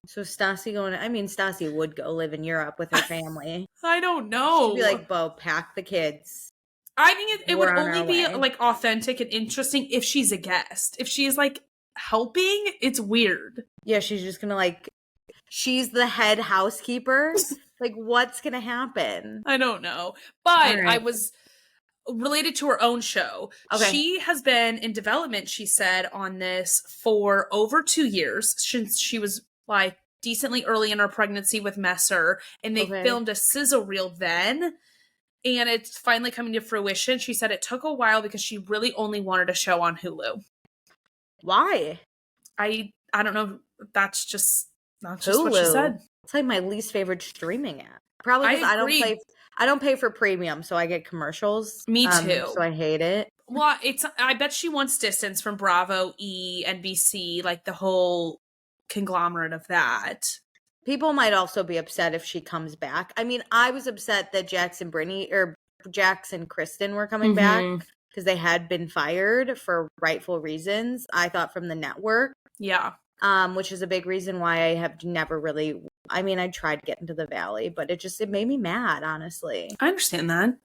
So Stassi would go live in Europe with her family. I don't know. She'd be like, Bo, pack the kids. I think it would only be like authentic and interesting if she's a guest. If she's like helping, it's weird. Yeah, she's just gonna like she's the head housekeeper. Like, what's gonna happen? I don't know. But I was related to her own show. Okay. She has been in development, she said, on this for over 2 years, since she was like decently early in her pregnancy with Messer, and they filmed a sizzle reel then, and it's finally coming to fruition. She said it took a while because she really only wanted a show on Hulu. Why? I don't know. That's just what she said. It's like my least favorite streaming app. Probably because I don't pay for premium, so I get commercials. Me too. So I hate it. Well, I bet she wants distance from Bravo, E, NBC, like the whole conglomerate of that. People might also be upset if she comes back. I mean, I was upset that Jax and Kristen were coming back because they had been fired for rightful reasons, I thought, from the network. Yeah. Which is a big reason why I have never really, I mean, I tried to get into the Valley, but it made me mad, honestly. I understand that.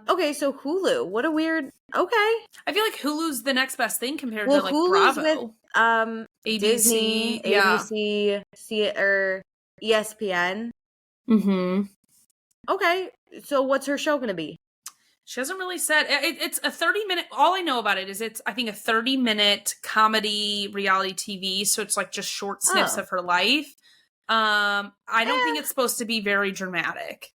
Okay, so Hulu, what a weird, okay. I feel like Hulu's the next best thing compared to like Hulu's Bravo. With, ABC, Disney, ABC, or ESPN. Mm-hmm. Okay, so what's her show going to be? She hasn't really said. It's a 30-minute. All I know about it is I think, a 30-minute comedy reality TV. So it's like just short snips of her life. I don't think it's supposed to be very dramatic.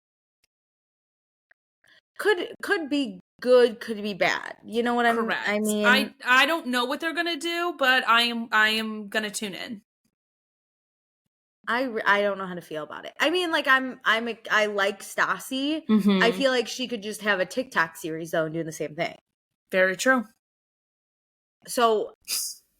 Could be good, could be bad. You know what Correct. I mean? I don't know what they're gonna do, but I am gonna tune in. I don't know how to feel about it. I mean, like I like Stassi. Mm-hmm. I feel like she could just have a TikTok series though and do the same thing. Very true. So,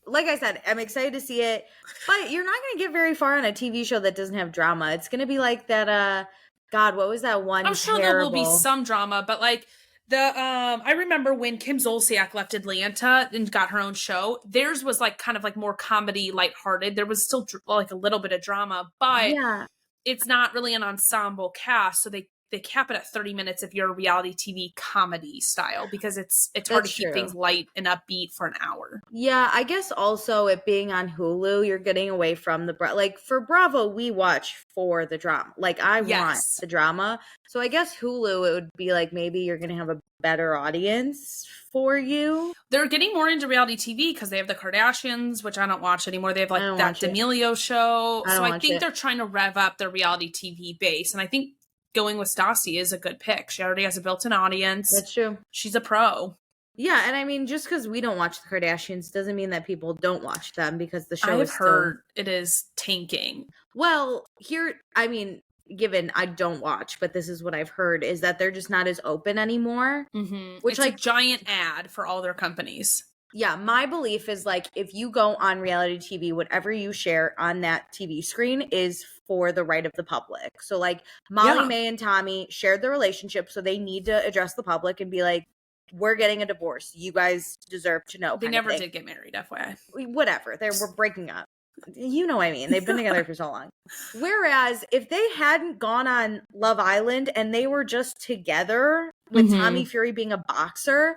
like I said, I'm excited to see it, but you're not going to get very far on a TV show that doesn't have drama. It's going to be like that. God, what was that one? I'm sure there will be some drama, but like I remember when Kim Zolciak left Atlanta and got her own show, theirs was like kind of like more comedy, lighthearted. There was still like a little bit of drama, but it's not really an ensemble cast. So they cap it at 30 minutes if you're a reality TV comedy style, because it's hard to keep things light and upbeat for an hour. Yeah, I guess also it being on Hulu, you're getting away from like for Bravo, we watch for the drama. Like I want the drama. So I guess Hulu, it would be like maybe you're going to have a better audience for you. They're getting more into reality TV because they have the Kardashians, which I don't watch anymore. They have like that D'Amelio show. So I think they're trying to rev up their reality TV base. And I think going with Stassi is a good pick. She already has a built-in audience. That's true. She's a pro. Yeah, and I mean, just because we don't watch the Kardashians doesn't mean that people don't watch them, because the show I've heard it is tanking. Well, given I don't watch, but this is what I've heard, is that they're just not as open anymore. Mm-hmm. Which it's like a giant ad for all their companies. Yeah, my belief is like if you go on reality TV, whatever you share on that TV screen is for the right of the public. So like Molly Mae and Tommy shared their relationship, so they need to address the public and be like, we're getting a divorce. You guys deserve to know. They never did get married, FYI. Whatever. We're breaking up. You know what I mean? They've been together for so long. Whereas if they hadn't gone on Love Island and they were just together with Tommy Fury being a boxer,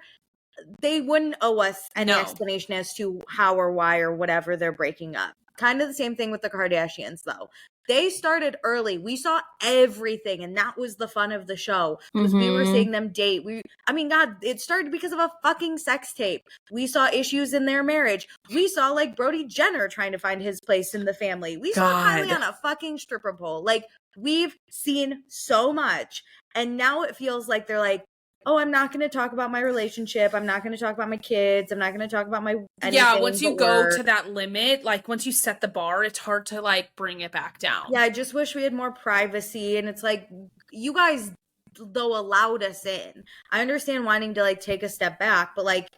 they wouldn't owe us any explanation as to how or why or whatever they're breaking up. Kind of the same thing with the Kardashians, though. They started early. We saw everything, and that was the fun of the show, because we were seeing them date. God, it started because of a fucking sex tape. We saw issues in their marriage. We saw like Brody Jenner trying to find his place in the family. We saw Kylie on a fucking stripper pole. Like, we've seen so much, and now it feels like they're like, oh, I'm not going to talk about my relationship. I'm not going to talk about my kids. I'm not going to talk about my anything. Yeah, once you go to that limit, like once you set the bar, it's hard to like bring it back down. Yeah, I just wish we had more privacy. And it's like, you guys, though, allowed us in. I understand wanting to like take a step back, but like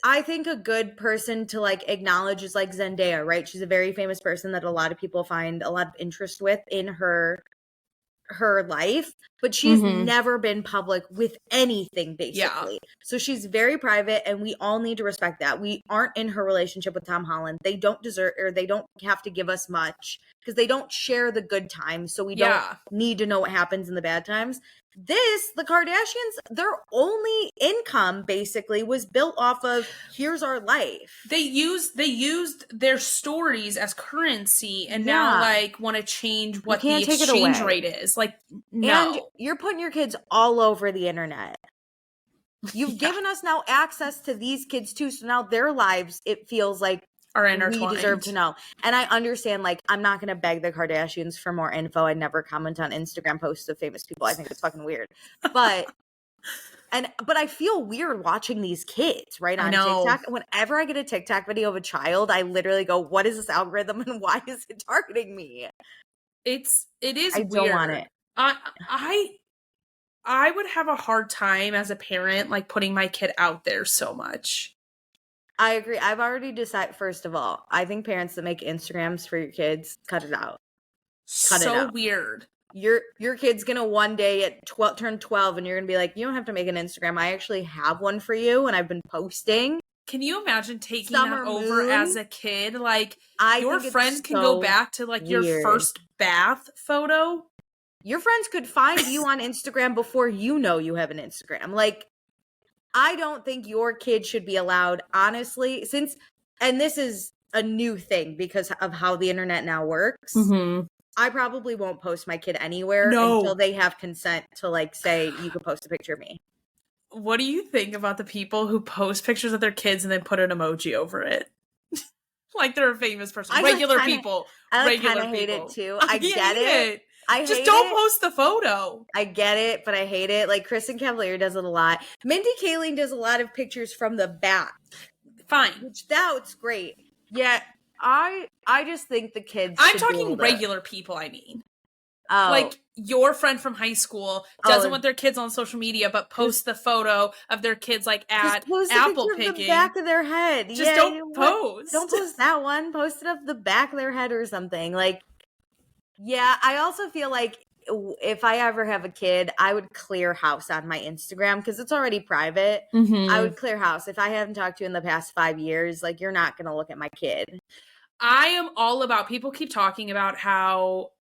I think a good person to like acknowledge is like Zendaya, right? She's a very famous person that a lot of people find a lot of interest with in her life, but she's never been public with anything, basically. So she's very private, and we all need to respect that. We aren't in her relationship with Tom Holland. They don't deserve, or they don't have to give us much, because they don't share the good times, so we don't need to know what happens in the bad times. the Kardashians, their only income basically was built off of here's our life. They used their stories as currency, and now like want to change what the exchange rate is. Like, no. And you're putting your kids all over the internet. You've given us now access to these kids too, so now their lives, it feels like, are intertwined. We deserve to know. And I understand, like, I'm not going to beg the Kardashians for more info. I never comment on Instagram posts of famous people. I think it's fucking weird. But I feel weird watching these kids, right, on TikTok. Whenever I get a TikTok video of a child, I literally go, what is this algorithm and why is it targeting me? It is I weird. don't want it. I would have a hard time as a parent, like, putting my kid out there so much. I agree. I've already decided, first of all, I think parents that make Instagrams for your kids, cut it out. Cut it out. Weird. Your kid's gonna one day turn 12 and you're gonna be like, you don't have to make an Instagram. I actually have one for you and I've been posting. Can you imagine taking that over as a kid? Like, your friends can go back to like your first bath photo. Your friends could find you on Instagram before you know you have an Instagram. Like, I don't think your kid should be allowed, honestly, and this is a new thing because of how the internet now works. Mm-hmm. I probably won't post my kid anywhere until they have consent to, like, say, you can post a picture of me. What do you think about the people who post pictures of their kids and then put an emoji over it? Like they're a famous person. Regular people. I kind of hate it too. I get it. Just don't post the photo. I get it, but I hate it. Like, Kristen Cavalier does it a lot. Mindy Kaling does a lot of pictures from the back. Fine. Which, that's great. Yeah, I just think the kids I'm talking regular people, I mean. Oh. Like, your friend from high school doesn't want their kids on social media, but post the photo of their kids, like, at apple picking. The back of their head. Just don't post. Don't post that one. Post it of the back of their head or something. Like, yeah, I also feel like if I ever have a kid, I would clear house on my Instagram because it's already private. Mm-hmm. I would clear house. If I haven't talked to you in the past 5 years, like, you're not going to look at my kid. I am all about, people keep talking about how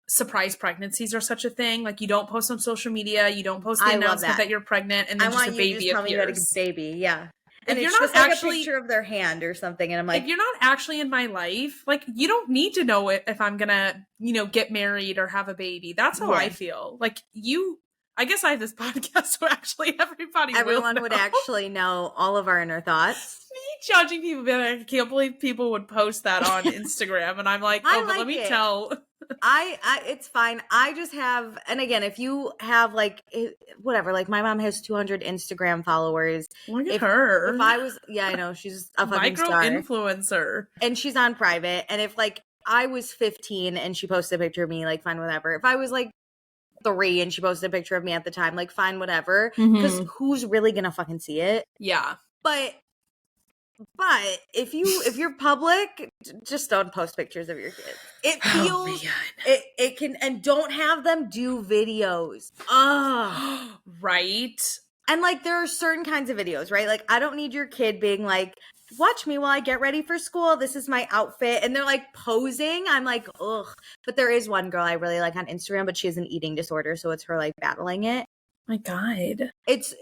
surprise pregnancies are such a thing. Like, you don't post on social media, you don't post the announcement that you're pregnant, and then just a baby appears. You had a baby, yeah. And if it's just like a picture of their hand or something, and I'm like, if you're not actually in my life, like, you don't need to know it if I'm gonna, get married or have a baby. That's how I feel. Like, I guess I have this podcast, so actually everyone would actually know all of our inner thoughts. Me judging people, but I can't believe people would post that on Instagram, and I'm like, but let me tell. It's fine. I just have, and again, if you have, like, whatever, like, my mom has 200 Instagram followers. Look at her. If I was, I know, she's a fucking star. Micro-influencer. And she's on private, and if, like, I was 15 and she posted a picture of me, like, fine, whatever. If I was, like, 3 and she posted a picture of me at the time, like, fine, whatever. Because who's really gonna fucking see it? Yeah. But if you're public, just don't post pictures of your kids. It feels it can, and don't have them do videos. Right. And, like, there are certain kinds of videos, right? Like, I don't need your kid being like, watch me while I get ready for school. This is my outfit. And they're, like, posing. I'm like, ugh. But there is one girl I really like on Instagram, but she has an eating disorder, so it's her, like, battling it. My God. It's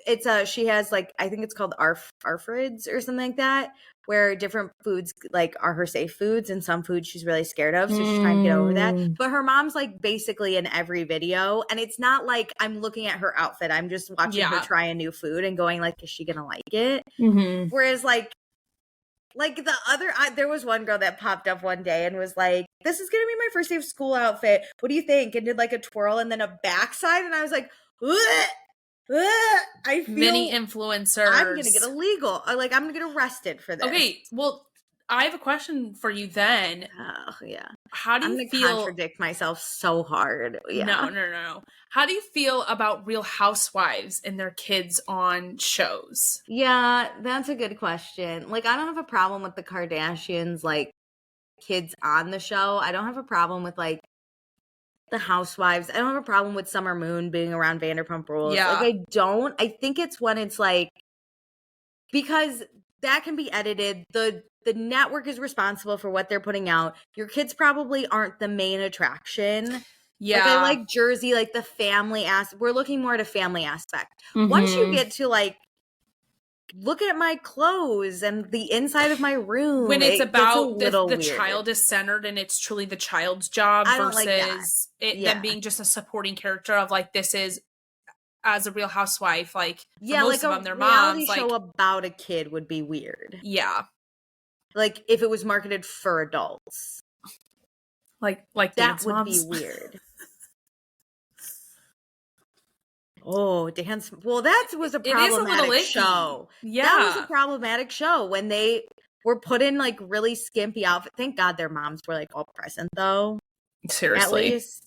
she has, like, I think it's called ARFIDs or something like that, where different foods, like, are her safe foods, and some foods she's really scared of, so she's trying to get over that. But her mom's, like, basically in every video, and it's not like I'm looking at her outfit. I'm just watching her try a new food and going, like, is she gonna like it? Mm-hmm. Whereas, like the other, there was one girl that popped up one day and was like, this is gonna be my first day of school outfit. What do you think? And did, like, a twirl and then a backside, and I was like, I feel many influencers. I'm gonna get illegal. I'm gonna get arrested for this. Okay, well, I have a question for you then. Oh, yeah. How do you feel? Contradict myself so hard. Yeah. No. How do you feel about Real Housewives and their kids on shows? Yeah, that's a good question. Like, I don't have a problem with the Kardashians, like, kids on the show. I don't have a problem with, like, the Housewives. I don't have a problem with Summer Moon being around Vanderpump Rules. Yeah. Like, I don't. I think it's when it's, like, because that can be edited. The network is responsible for what they're putting out. Your kids probably aren't the main attraction. Yeah. Like, I like Jersey, like the family we're looking more at a family aspect. Once you get to like, look at my clothes and the inside of my room. When it's about the weird. child is centered and it's truly the child's job versus them being just a supporting character of like, this is as a Real Housewife, like for most of them, their moms. Reality show about a kid would be weird. Yeah. Like if it was marketed for adults. Like that Dance would Moms. be weird. Oh, Dance. Well, that was a problematic show. Yeah. That was a problematic show when they were put in like really skimpy outfits. Thank God their moms were like all present though. Seriously. At least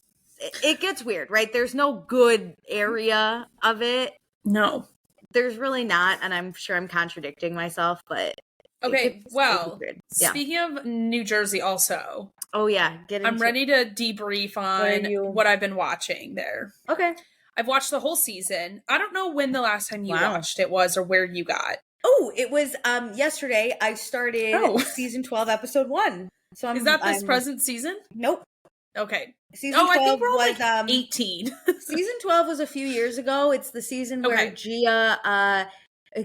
it gets weird, right? There's no good area of it. No. There's really not, and I'm sure I'm contradicting myself, but okay, well, speaking of New Jersey also. Oh yeah, I'm ready to debrief on what I've been watching there. Okay. I've watched the whole season. I don't know when the last time you watched it was or where you got. Oh, it was yesterday. I started season 12, episode 1. So is that this present season? Nope. Okay. Season 12 I think we're was like 18. Season 12 was a few years ago. It's the season where Gia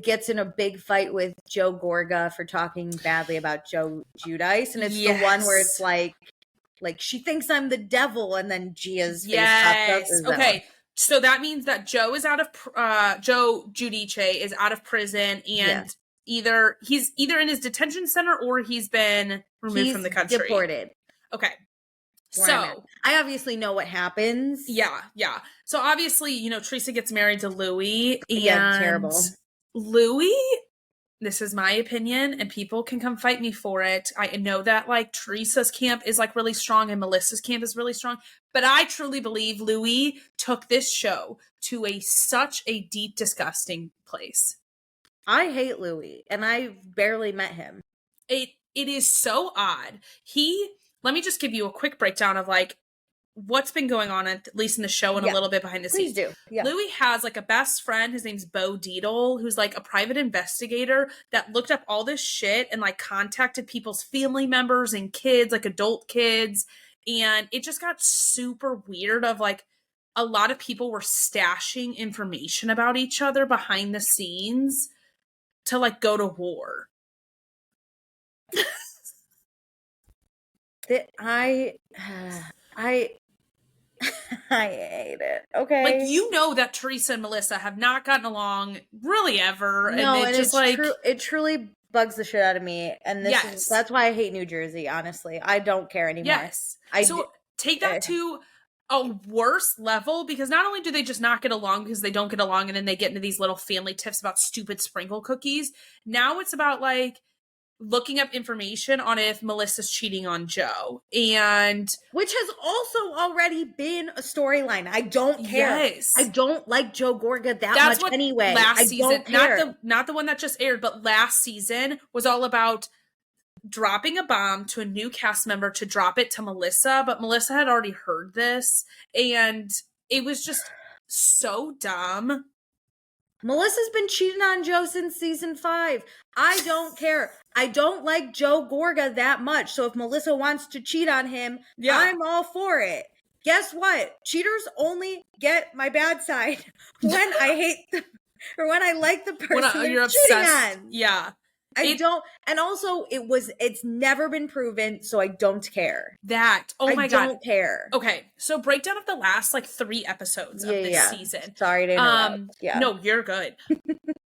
gets in a big fight with Joe Gorga for talking badly about Joe Giudice, and it's the one where it's like she thinks I'm the devil, and then Gia's face pops up. Okay. So that means that Joe is out of Joe Giudice is out of prison, and either he's in his detention center or he's been removed from the country, deported. Okay. So I obviously know what happens. Yeah. So obviously, Teresa gets married to Louis, and terrible. Louis, this is my opinion, and people can come fight me for it. I know that like Teresa's camp is like really strong and Melissa's camp is really strong, but I truly believe Louis took this show to such a deep, disgusting place. I hate Louis, and I barely met him. It is so odd. Let me just give you a quick breakdown of like what's been going on, at least in the show, and a little bit behind the scenes. Please do. Yeah. Louis has like a best friend. His name's Bo Deedle, who's like a private investigator that looked up all this shit and like contacted people's family members and kids, like adult kids. And it just got super weird of like a lot of people were stashing information about each other behind the scenes to like go to war. I hate it. Okay. Like, that Teresa and Melissa have not gotten along really ever. No, and just it truly bugs the shit out of me. And that's why I hate New Jersey, honestly. I don't care anymore. Yes. Take that to a worse level, because not only do they just not get along because they don't get along and then they get into these little family tiffs about stupid sprinkle cookies. Now it's about like looking up information on if Melissa's cheating on Joe, and which has also already been a storyline. I don't care. Yes. I don't like Joe Gorga that's much anyway. Last season, not the one that just aired, but last season was all about dropping a bomb to a new cast member to drop it to Melissa, but Melissa had already heard this, and it was just so dumb. Melissa's been cheating on Joe since season 5. I don't care. I don't like Joe Gorga that much. So if Melissa wants to cheat on him, I'm all for it. Guess what? Cheaters only get my bad side when I hate them or when I like the person you're obsessed on. Yeah. I don't, and also it's never been proven, so I don't care. My God. I don't care. Okay, so breakdown of the last like 3 episodes of this season. Sorry to interrupt. No, you're good.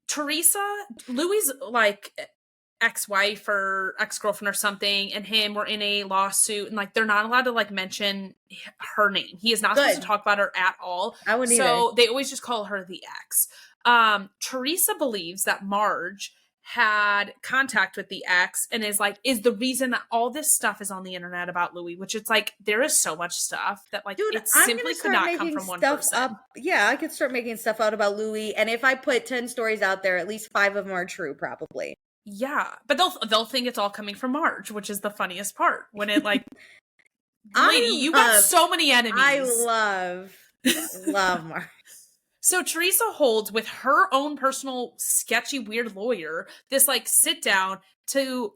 Teresa, Louis' like ex-wife or ex-girlfriend or something, and him were in a lawsuit, and like they're not allowed to like mention her name. He is not supposed to talk about her at all. I wouldn't So they always just call her the ex. Teresa believes that Marge had contact with the ex and is the reason that all this stuff is on the internet about Louis, which it's like there is so much stuff that like it simply could not come from one person. Yeah, I could start making stuff out about Louis, and if I put 10 stories out there, at least 5 of them are true, probably. Yeah, but they'll think it's all coming from Marge, which is the funniest part when it like lady, you got so many enemies. I love Marge. So Teresa holds with her own personal sketchy weird lawyer this like sit down to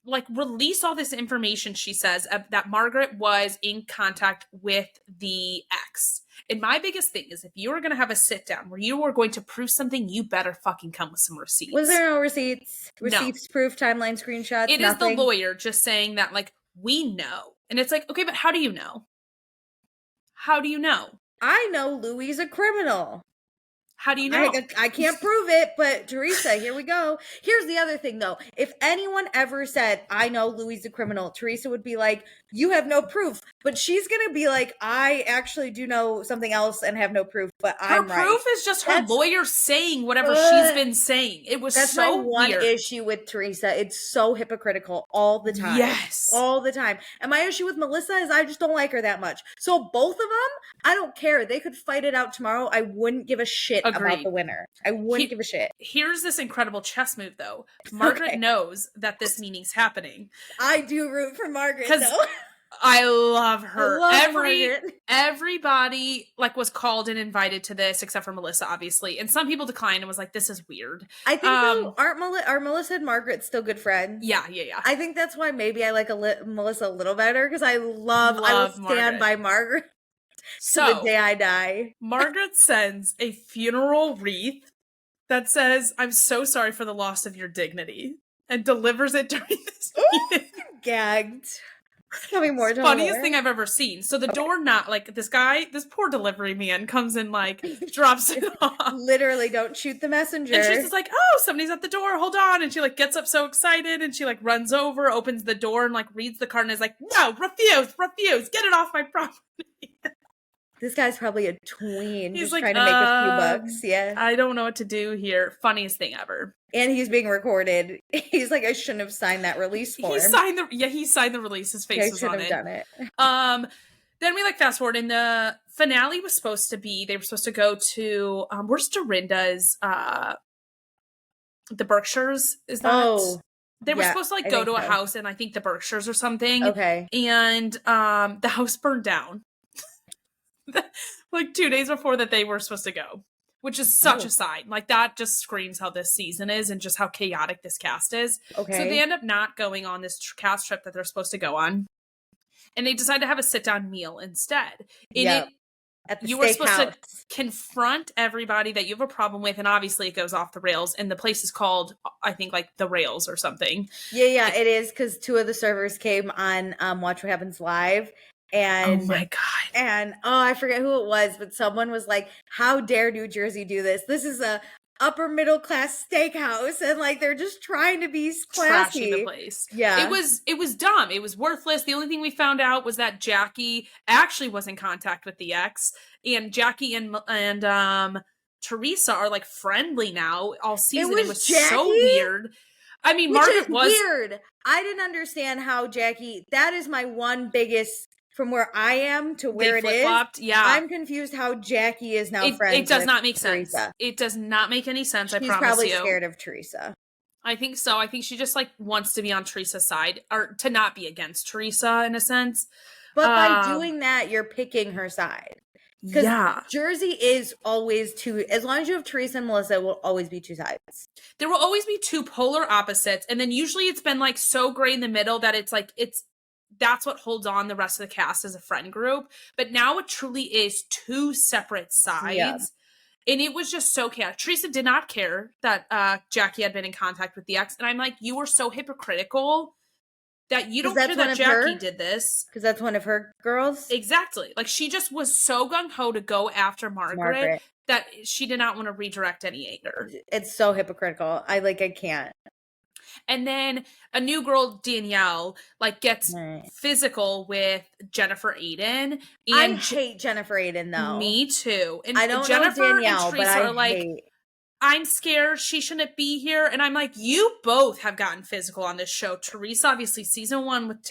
like release all this information, she says, that Margaret was in contact with the ex. And my biggest thing is, if you were going to have a sit down where you were going to prove something, you better fucking come with some receipts. Was there no receipts? Receipts, no. Proof, timeline, screenshots, It nothing? Is the lawyer just saying that, like, we know. And it's like, okay, but how do you know? How do you know? I know Louis is a criminal. How do you know? I can't prove it, but Teresa, here we go. Here's the other thing, though. If anyone ever said, I know Louis is a criminal, Teresa would be like, you have no proof. But she's going to be like, I actually do know something else and have no proof, but I'm right. Her proof is just her lawyer saying whatever she's been saying. It was that's so my one weird. issue with Teresa. It's so hypocritical all the time. Yes. All the time. And my issue with Melissa is I just don't like her that much. So both of them, I don't care. They could fight it out tomorrow. I wouldn't give a shit about the winner. I wouldn't give a shit. Here's this incredible chess move, though. Margaret knows that this meeting's happening. I do root for Margaret, though. I love her. I love Margaret. Everybody like was called and invited to this, except for Melissa, obviously. And some people declined and was like, "This is weird." I think though, are Melissa and Margaret still good friends? Yeah. I think that's why maybe I like Melissa a little better, because I will stand by Margaret. So the day I die. Margaret sends a funeral wreath that says, "I'm so sorry for the loss of your dignity," and delivers it during this meeting. Gagged. Tell me more. Funniest thing I've ever seen. So the door this poor delivery man comes in, like, drops it off. Literally, don't shoot the messenger. And she's just like, oh, somebody's at the door, hold on. And she like gets up so excited and she like runs over, opens the door and like reads the card and is like, no, refuse, get it off my property. This guy's probably a tween. He's just like, trying to make a few bucks. Yeah. I don't know what to do here. Funniest thing ever. And he's being recorded. He's like, I shouldn't have signed that release form. He signed the release. His face was on it. Done it. Then we like fast forward, and the finale was supposed to be, they were supposed to go to where's Dorinda's the Berkshires, is that? Oh. They were supposed to like go to a house in I think the Berkshires or something. Okay. And the house burned down. Like 2 days before that they were supposed to go. Which is such a sign. Like, that just screams how this season is and just how chaotic this cast is. Okay. So they end up not going on this cast trip that they're supposed to go on. And they decide to have a sit-down meal instead. At the you were supposed to confront everybody that you have a problem with, and obviously it goes off the rails. And the place is called, I think, like, The Rails or something. Yeah, it is, because 2 of the servers came on Watch What Happens Live. And, oh my God. And, I forget who it was, but someone was like, how dare New Jersey do this? This is a upper middle class steakhouse. And like, they're just trying to be classy. Trashing the place. Yeah. It was dumb. It was worthless. The only thing we found out was that Jackie actually was in contact with the ex, and Jackie and Teresa are like friendly now all season. It was so weird. I mean, Margaret was weird. I didn't understand how Jackie, that is my one biggest, from where I am to where it is. Yeah. I'm confused how Jackie is now friends with It does not make Teresa. sense. It does not make any sense, I promise you. She's probably scared of Teresa. I think so. I think she just like wants to be on Teresa's side, or to not be against Teresa in a sense. But by doing that, you're picking her side. Because Jersey is always two, as long as you have Teresa and Melissa, it will always be two sides. There will always be two polar opposites. And then usually it's been like so gray in the middle that it's like, that's what holds on the rest of the cast as a friend group. But now it truly is two separate sides. Yeah. And it was just so chaotic. Teresa did not care that Jackie had been in contact with the ex. And I'm like, you were so hypocritical that you don't care that Jackie did this. Because that's one of her girls? Exactly. Like, she just was so gung-ho to go after Margaret that she did not want to redirect any anger. It's so hypocritical. I can't. And then a new girl, Danielle, like gets physical with Jennifer Aiden. And I hate Jennifer Aiden, though. Me too. And I don't Jennifer know Danielle, and Teresa are like, I'm scared. She shouldn't be here. And I'm like, you both have gotten physical on this show. Teresa, obviously, season 1 with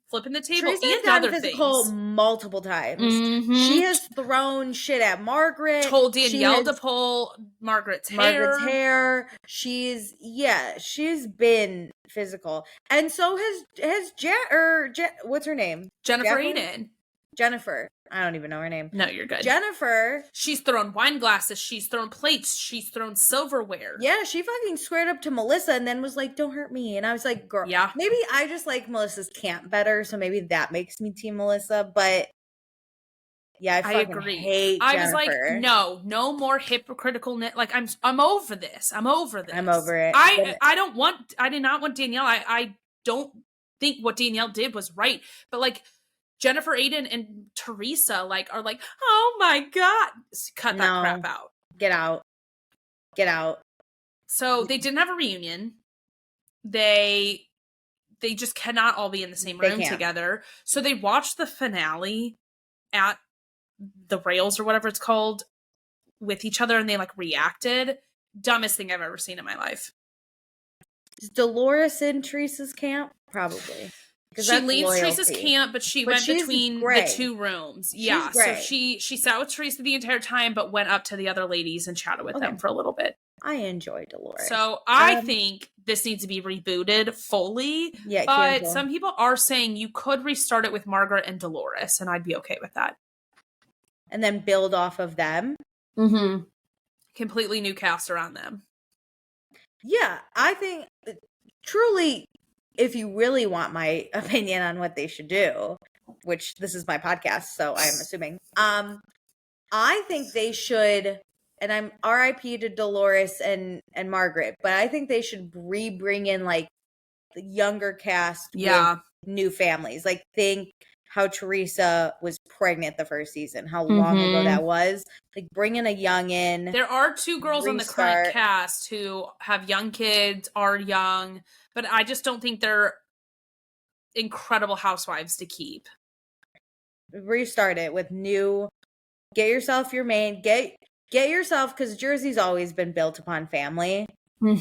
flipping the table Teresa and has other physical things. Multiple times. Mm-hmm. She has thrown shit at Margaret. Told Danielle to pull Margaret's hair. She's been physical. And so has what's her name? Jennifer Aiden. Jennifer. I don't even know her name. No, you're good. Jennifer. She's thrown wine glasses. She's thrown plates. She's thrown silverware. Yeah, she fucking squared up to Melissa and then was like, don't hurt me. And I was like, girl, maybe I just like Melissa's camp better, so maybe that makes me team Melissa, but yeah, I agree. Hate Jennifer. I was like, no more hypocritical. Like, I'm over this. I'm over it. I did not want Danielle. I don't think what Danielle did was right, but like Jennifer Aiden and Teresa like are like, oh my God, cut that crap out. Get out. So they didn't have a reunion. They just cannot all be in the same room together. So they watched the finale at the rails or whatever it's called with each other, and they like reacted. Dumbest thing I've ever seen in my life. Is Dolores in Teresa's camp? Probably. She leaves Teresa's camp, but she went between the two rooms. Yeah. So she sat with Teresa the entire time, but went up to the other ladies and chatted with them for a little bit. I enjoy Dolores. So I think this needs to be rebooted fully. Yeah, but some people are saying you could restart it with Margaret and Dolores, and I'd be okay with that. And then build off of them. Mm-hmm. Completely new cast around them. Yeah, I think truly, if you really want my opinion on what they should do, which this is my podcast, so I'm assuming, I think they should, and I'm RIP to Dolores and Margaret, but I think they should bring in like the younger cast with new families. Like think how Teresa was pregnant the first season, how long ago that was. Like bring in a young in. There are 2 girls on the current cast who have young kids, are young, but I just don't think they're incredible housewives to keep. Restart it with new. Get yourself your main. Get yourself, because Jersey's always been built upon family.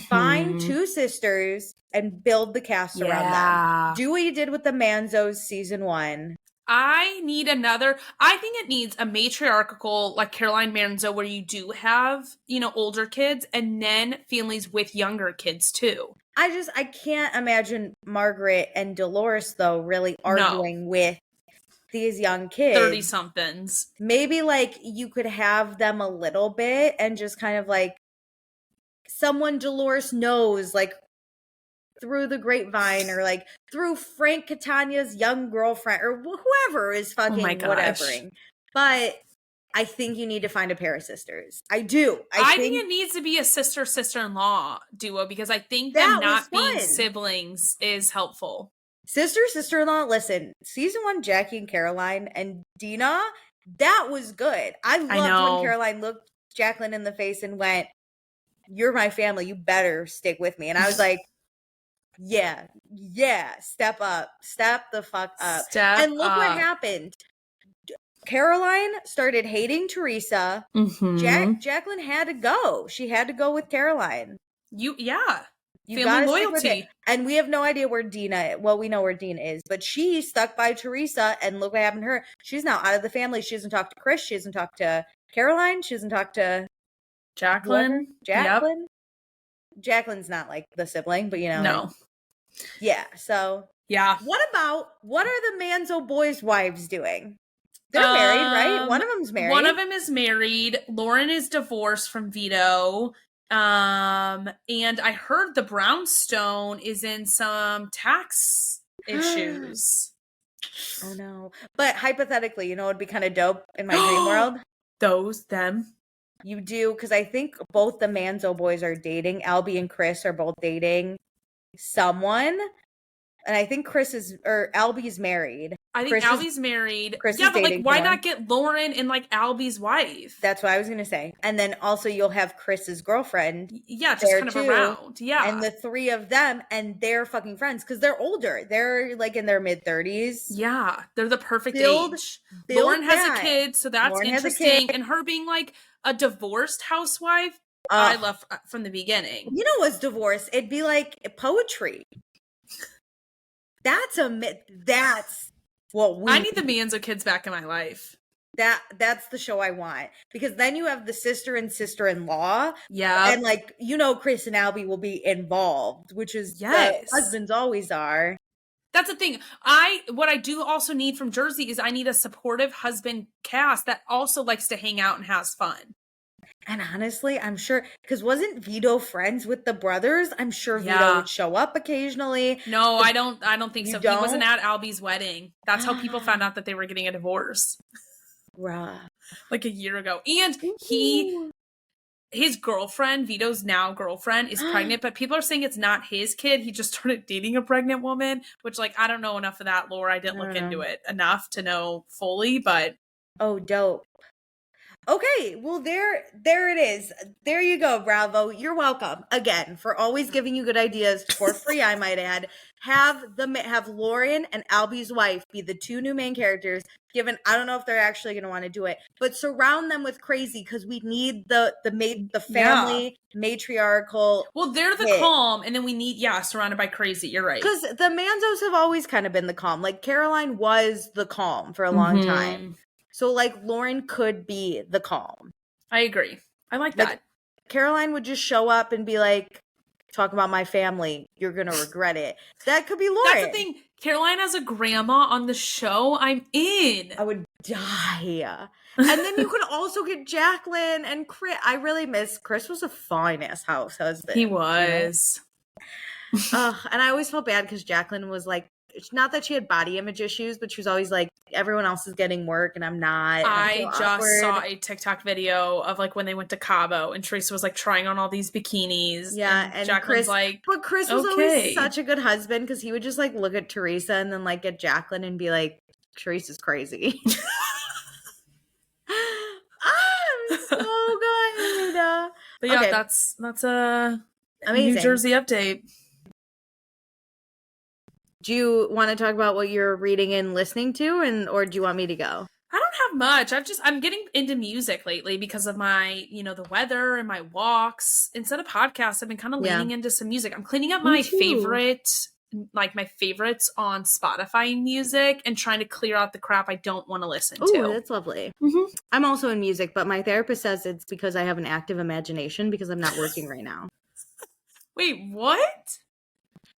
Find 2 sisters and build the cast around them. Do what you did with the Manzos season 1. I think it needs a matriarchal, like Caroline Manzo, where you do have, older kids and then families with younger kids too. I can't imagine Margaret and Dolores though really arguing with these young kids. 30-somethings. Maybe like you could have them a little bit and just kind of like someone Dolores knows, like through the grapevine or like through Frank Catania's young girlfriend or whoever is fucking whatevering. But I think you need to find a pair of sisters. I do. I think it needs to be a sister-in-law duo, because I think them not being siblings is helpful. Sister-in-law, listen, season 1, Jackie and Caroline and Dina, that was good. I loved when Caroline looked Jacqueline in the face and went, "You're my family. You better stick with me." And I was like, yeah, step up. Step the fuck up. And look what happened. Caroline started hating Teresa. Jacqueline had to go. She had to go with Caroline. You family loyalty. And we have no idea where Dina, well, we know where Dina is, but she stuck by Teresa, and look what happened to her. She's now out of the family. She doesn't talk to Chris. She doesn't talk to Caroline. She doesn't talk to Jacqueline. Jacqueline. Yep. Jacqueline's not like the sibling, but no. Yeah. So what are the Manzo boys' wives doing? They're married, right? One of them's married. One of them is married. Lauren is divorced from Vito. And I heard the Brownstone is in some tax issues. Oh no. But hypothetically, it'd be kind of dope in my dream world. Them. You do, because I think both the Manzo boys are dating. Albie and Chris are both dating someone. And I think Albie's married. I think Albie's married. Chris is but like, why not get Lauren and like Albie's wife? That's what I was going to say. And then also you'll have Chris's girlfriend. Yeah, just kind of around. Yeah. And the 3 of them, and they're fucking friends because they're older. They're like in their mid-30s. Yeah, they're the perfect age. Lauren has a kid, so that's interesting. And her being like a divorced housewife, I love from the beginning. What's divorce? It'd be like poetry. That's what I need the Manzo kids back in my life. That's the show I want, because then you have the sister and sister-in-law. Yeah. And Chris and Albie will be involved, which is what husbands always are. That's the thing. What I do also need from Jersey is I need a supportive husband cast that also likes to hang out and has fun. And honestly, I'm sure, because wasn't Vito friends with the brothers? I'm sure Vito would show up occasionally. No, I don't think so. Don't? He wasn't at Albie's wedding. That's how people found out that they were getting a divorce. Bruh. Like a year ago. And his girlfriend, Vito's now girlfriend, is pregnant, but people are saying it's not his kid. He just started dating a pregnant woman, which, like, I don't know enough of that lore. I didn't look into it enough to know fully, but. Oh, dope. Okay, well, there it is. There you go, Bravo. You're welcome again for always giving you good ideas for free. I might add. Have Lauren and Albie's wife be the two new main characters. Given, I don't know if they're actually going to want to do it, but surround them with crazy because we need the family matriarchal. Well, they're the calm, and then we need surrounded by crazy. You're right. Because the Manzos have always kind of been the calm. Like Caroline was the calm for a long time. So, like, Lauren could be the calm. I agree. I like that. Caroline would just show up and be like, talk about my family. You're going to regret it. That could be Lauren. That's the thing. Caroline as a grandma on the show, I'm in. I would die. And then you could also get Jacqueline and Chris. I really miss Chris. Was a fine-ass house husband. He was. And I always felt bad because Jacqueline was like, not that she had body image issues, but she was always like, everyone else is getting work and I'm not. I just saw a TikTok video of like when they went to Cabo and Teresa was like trying on all these bikinis. Yeah, and Chris, like, but Chris was always such a good husband because he would just like look at Teresa and then like get Jacqueline and be like, Teresa's crazy. I'm so good. But yeah, that's a amazing New Jersey update. Do you want to talk about what you're reading and listening to, or do you want me to go? I don't have much. I'm getting into music lately because of my, the weather and my walks. Instead of podcasts, I've been kind of leaning into some music. I'm cleaning up my favorites on Spotify music and trying to clear out the crap I don't want to listen to. Oh, that's lovely. Mm-hmm. I'm also in music, but my therapist says it's because I have an active imagination because I'm not working right now. Wait, what?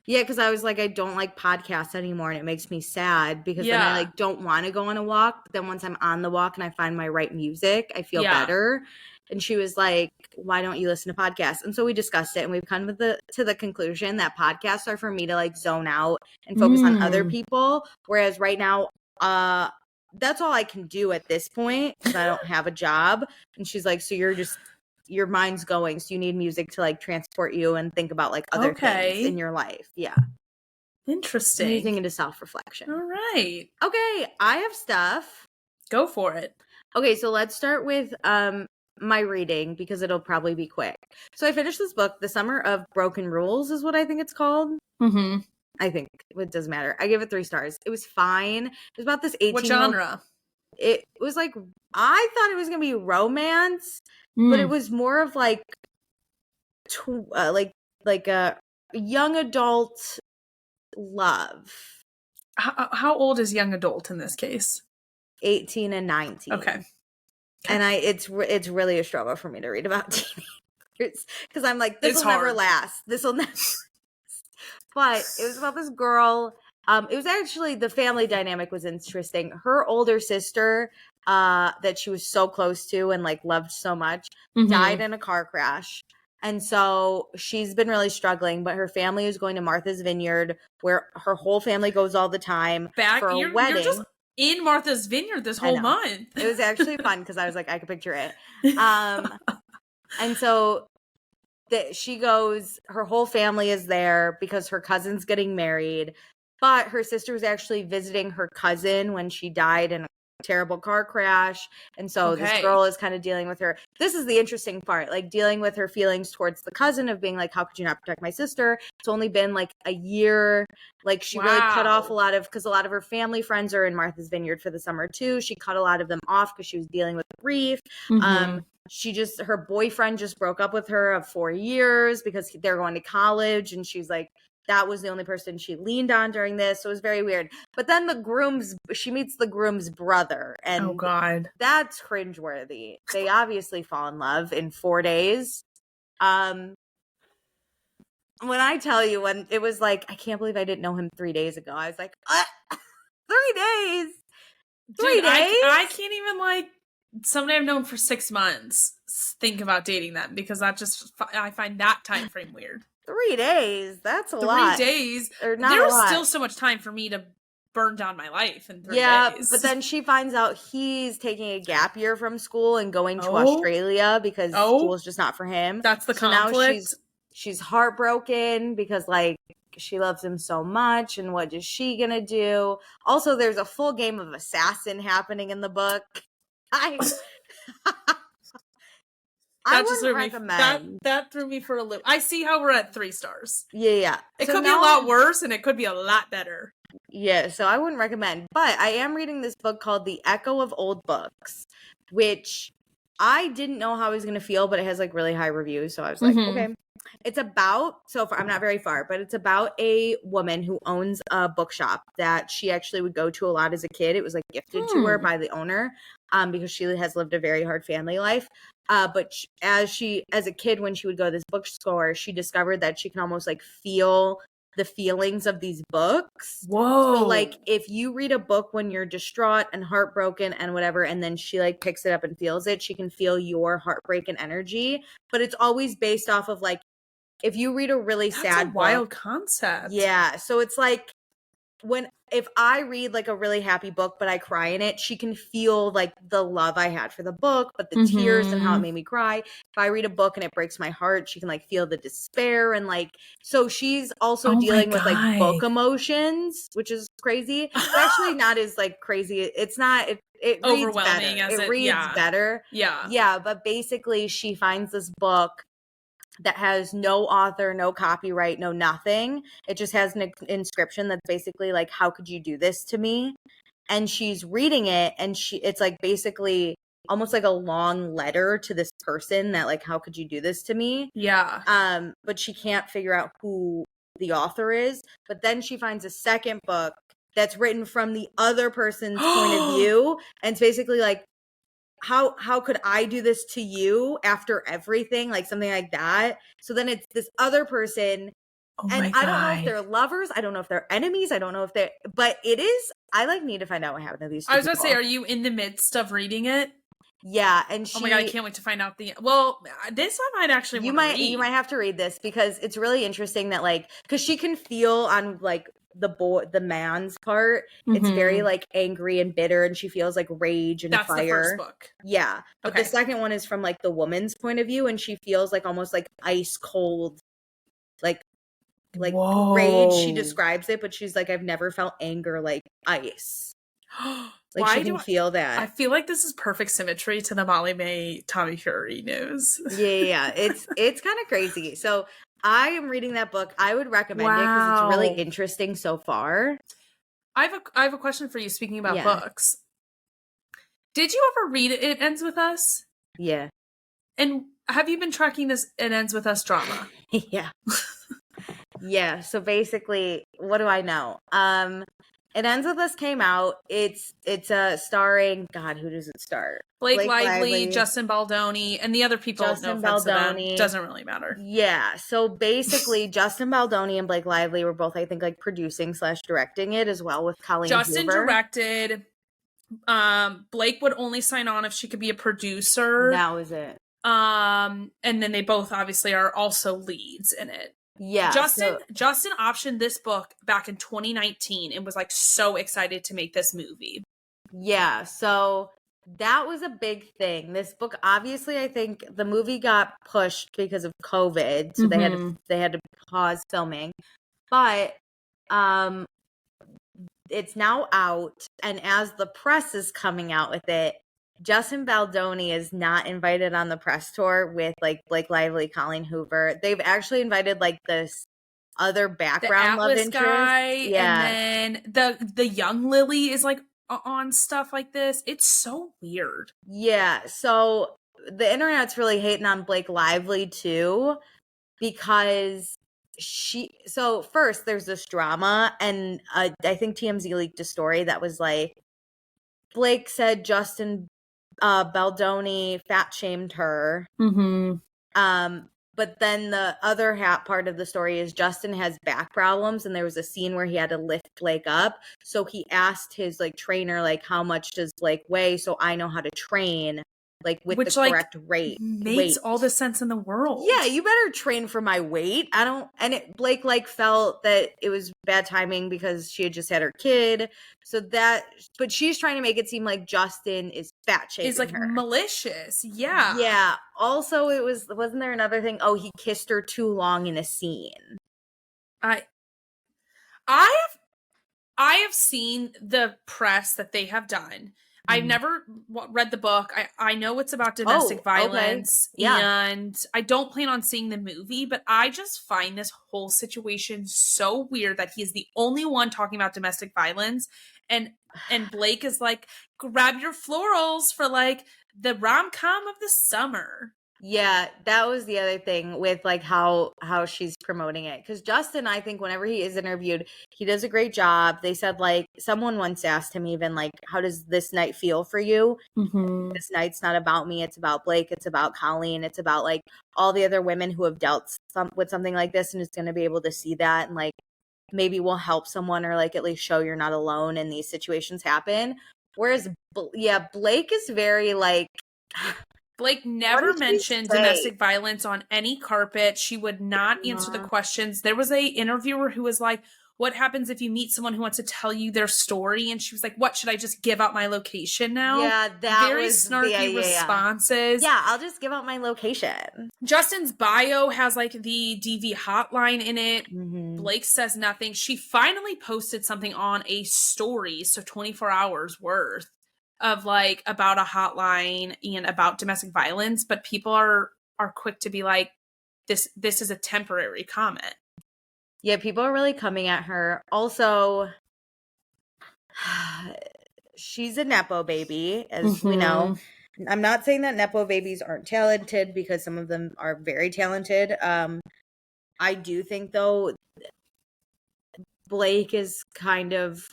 Yeah, because I was like, I don't like podcasts anymore, and it makes me sad because then I like don't want to go on a walk. But then once I'm on the walk and I find my right music, I feel better. And she was like, why don't you listen to podcasts? And so we discussed it, and we've come to the conclusion that podcasts are for me to like zone out and focus on other people. Whereas right now, that's all I can do at this point because I don't have a job. And she's like, so your mind's going, so you need music to like transport you and think about like other things in your life. Yeah. Interesting. I'm using it as self-reflection. All right. Okay, I have stuff. Go for it. Okay, so let's start with my reading because it'll probably be quick. So I finished this book, The Summer of Broken Rules is what I think it's called. Mm-hmm. I think it doesn't matter. I give it 3 stars. It was fine. It was about this 18-year-old. What genre? It was like, I thought it was going to be romance. But it was more of like a young adult love. How old is young adult in this case? 18 and 19. Okay. And it's really a struggle for me to read about teenagers because I'm like, this will never last. This will never last. But it was about this girl. It was actually, the family dynamic was interesting. Her older sister, that she was so close to and like loved so much, died in a car crash. And so she's been really struggling, but her family is going to Martha's Vineyard where her whole family goes all the time for a wedding. You're just in Martha's Vineyard this whole month. It was actually fun because I was like, I could picture it. And so she goes, her whole family is there because her cousin's getting married. But her sister was actually visiting her cousin when she died in a terrible car crash. And so this girl is kind of dealing with her. This is the interesting part, like dealing with her feelings towards the cousin of being like, how could you not protect my sister? It's only been like a year. Like she really cut off because a lot of her family friends are in Martha's Vineyard for the summer too. She cut a lot of them off because she was dealing with grief. Her boyfriend just broke up with her of 4 years because they're going to college. And she's like, that was the only person she leaned on during this. So it was very weird. But then she meets the groom's brother. And oh God, that's cringeworthy. They obviously fall in love in 4 days. when I tell you, when it was like, I can't believe I didn't know him 3 days ago. I was like, 3 days? Dude, I can't even, like, somebody I've known for 6 months think about dating them, because I find that time frame weird. 3 days? That's a lot. 3 days? Or not There's a lot. still so much time for me to burn down my life in 3 days. Yeah, but then she finds out he's taking a gap year from school and going to Australia because school's just not for him. That's the conflict. Now she's heartbroken because, like, she loves him so much, and what is she gonna do? Also, there's a full game of assassin happening in the book. I wouldn't recommend. That threw me for a loop. I see how we're at 3 stars. Yeah. It could be a lot worse, and it could be a lot better. Yeah, so I wouldn't recommend. But I am reading this book called The Echo of Old Books, which I didn't know how I was going to feel, but it has, like, really high reviews. So I was like, okay. It's about, I'm not very far, but it's about a woman who owns a bookshop that she actually would go to a lot as a kid. It was, like, gifted to her by the owner because she has lived a very hard family life. But as a kid, when she would go to this bookstore, she discovered that she can almost, like, feel the feelings of these books. Whoa. So, like, if you read a book when you're distraught and heartbroken and whatever, and then she, like, picks it up and feels it, she can feel your heartbreak and energy. But it's always based off of, like, if you read a really sad book. Wild concept. Yeah. So it's like, if I read, like, a really happy book, but I cry in it, she can feel, like, the love I had for the book, but the tears and how it made me cry. If I read a book and it breaks my heart, she can, like, feel the despair. And, like, so she's also dealing with, like, book emotions, which is crazy. It's actually not as, like, crazy. It's not, it reads better. It reads better. Yeah. Yeah. But basically she finds this book that has no author, no copyright, no nothing. It just has an inscription that's basically like, how could you do this to me? And she's reading it, and it's like basically almost like a long letter to this person that, like, how could you do this to me? Yeah. But she can't figure out who the author is. But then she finds a second book that's written from the other person's point of view. And it's basically like, how could I do this to you after everything? Like, something like that. So then it's this other person. And I don't know if they're lovers. I don't know if they're enemies. I don't know if they're, but it is, I, like, need to find out what happened to these two I was going to say, are you in the midst of reading it? Yeah. And oh my God, I can't wait to find out well, this I might actually you might have to read this, because it's really interesting that, like, because she can feel on, like, the man's part, it's very, like, angry and bitter, and she feels, like, rage and fire. That's the first book. Yeah. But the second one is from, like, the woman's point of view, and she feels, like, almost, like, ice cold, like rage. She describes it, but she's like, I've never felt anger like ice. Like, she can feel that. I feel like this is perfect symmetry to the Molly Mae Tommy Fury news. Yeah. It's kind of crazy. So I am reading that book. I would recommend it because it's really interesting so far. I have a question for you, speaking about books. Did you ever read It Ends With Us? Yeah. And have you been tracking this It Ends With Us drama? Yeah. Yeah. So basically, what do I know? It Ends With Us came out. It's starring, God, who does it star? Blake Lively, Justin Baldoni, and the other people. Justin Baldoni. Doesn't really matter. Yeah. So basically, Justin Baldoni and Blake Lively were both, I think, like, producing / directing it as well, with Colleen Justin Hoover. Directed. Blake would only sign on if she could be a producer. That was it. And then they both obviously are also leads in it. Yeah. Justin optioned this book back in 2019 and was, like, so excited to make this movie. Yeah. So that was a big thing. This book, obviously, I think the movie got pushed because of COVID, so they had to pause filming. But it's now out, and as the press is coming out with it, Justin Baldoni is not invited on the press tour with, like, Blake Lively, Colleen Hoover. They've actually invited, like, this other background love interest guy, and then the young Lily is, like, on stuff like this. It's so weird. Yeah. So the internet's really hating on Blake Lively too, because so first there's this drama, and I think TMZ leaked a story that was like, Blake said Justin Baldoni fat shamed her. But then the other part of the story is Justin has back problems, and there was a scene where he had to lift Blake up. So he asked his like trainer, like, how much does Blake weigh, so I know how to train like with the correct weight. Makes all the sense in the world. Yeah, you better train for my weight. Blake like felt that it was bad timing because she had just had her kid. But she's trying to make it seem like Justin is fat shaming is like her. Malicious. Yeah. Yeah. Also, wasn't there another thing? Oh, he kissed her too long in a scene. I have seen the press that they have done. I've never read the book. I know it's about domestic violence, and I don't plan on seeing the movie, but I just find this whole situation so weird that he's the only one talking about domestic violence, and Blake is like, grab your florals for like the rom-com of the summer. Yeah, that was the other thing with like how she's promoting it. Because Justin, I think whenever he is interviewed, he does a great job. They said like someone once asked him even like, how does this night feel for you? Mm-hmm. This night's not about me. It's about Blake. It's about Colleen. It's about like all the other women who have dealt with something like this and is going to be able to see that and like maybe will help someone or like at least show you're not alone and these situations happen. Whereas, Blake is very like... Blake never mentioned domestic violence on any carpet. She would not answer the questions. There was a interviewer who was like, what happens if you meet someone who wants to tell you their story? And she was like, what, should I just give out my location now? Yeah, that very was snarky responses. Yeah, I'll just give out my location. Justin's bio has like the DV hotline in it. Mm-hmm. Blake says nothing. She finally posted something on a story, so 24 hours worth of like about a hotline and about domestic violence, but people are quick to be like, this is a temporary comment. Yeah, people are really coming at her. Also, she's a Nepo baby, as we know. I'm not saying that Nepo babies aren't talented, because some of them are very talented. I do think, though, Blake is kind of...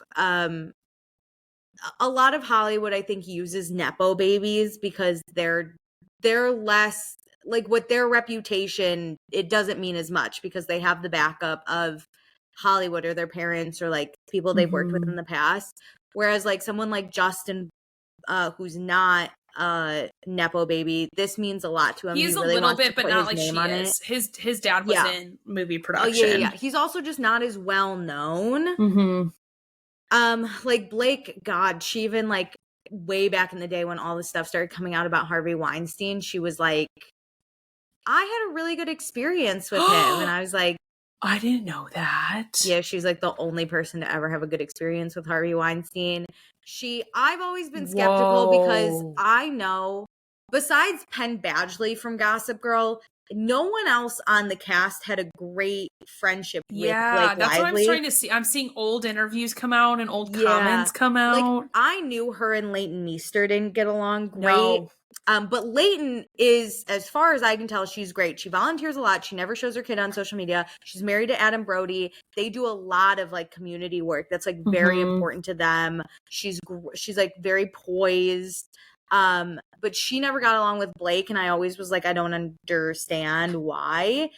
a lot of Hollywood, I think, uses Nepo babies because they're less... like with their reputation, it doesn't mean as much because they have the backup of Hollywood or their parents or like people they've worked with in the past. Whereas like someone like Justin, who's not a Nepo baby, this means a lot to him. He's really a little bit, but not like she is. His dad was in movie production. Oh yeah. He's also just not as well known. Like Blake, God, she even like way back in the day when all this stuff started coming out about Harvey Weinstein, she was like, I had a really good experience with him. And I was like, I didn't know that. Yeah, she's like the only person to ever have a good experience with Harvey Weinstein. I've always been skeptical because I know, besides Penn Badgley from Gossip Girl, no one else on the cast had a great friendship with Blake Lively. That's what I'm starting to see. I'm seeing old interviews come out and old comments come out. Like, I knew her and Leighton Meester didn't get along great. No. But Leighton is, as far as I can tell, she's great. She volunteers a lot. She never shows her kid on social media. She's married to Adam Brody. They do a lot of like community work that's like very important to them. She's like very poised. But she never got along with Blake, and I always was like, I don't understand why.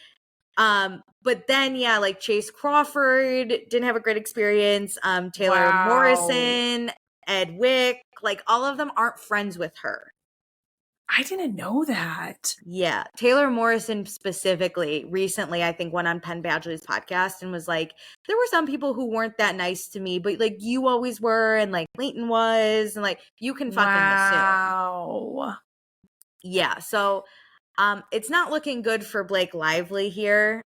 But then like Chase Crawford didn't have a great experience. Taylor Morrison, Ed Wick, like all of them aren't friends with her. I didn't know that. Yeah. Taylor Morrison specifically recently, I think, went on Penn Badgley's podcast and was like, there were some people who weren't that nice to me, but like you always were, and like Leighton was, and like you can fucking assume. Yeah. So it's not looking good for Blake Lively here.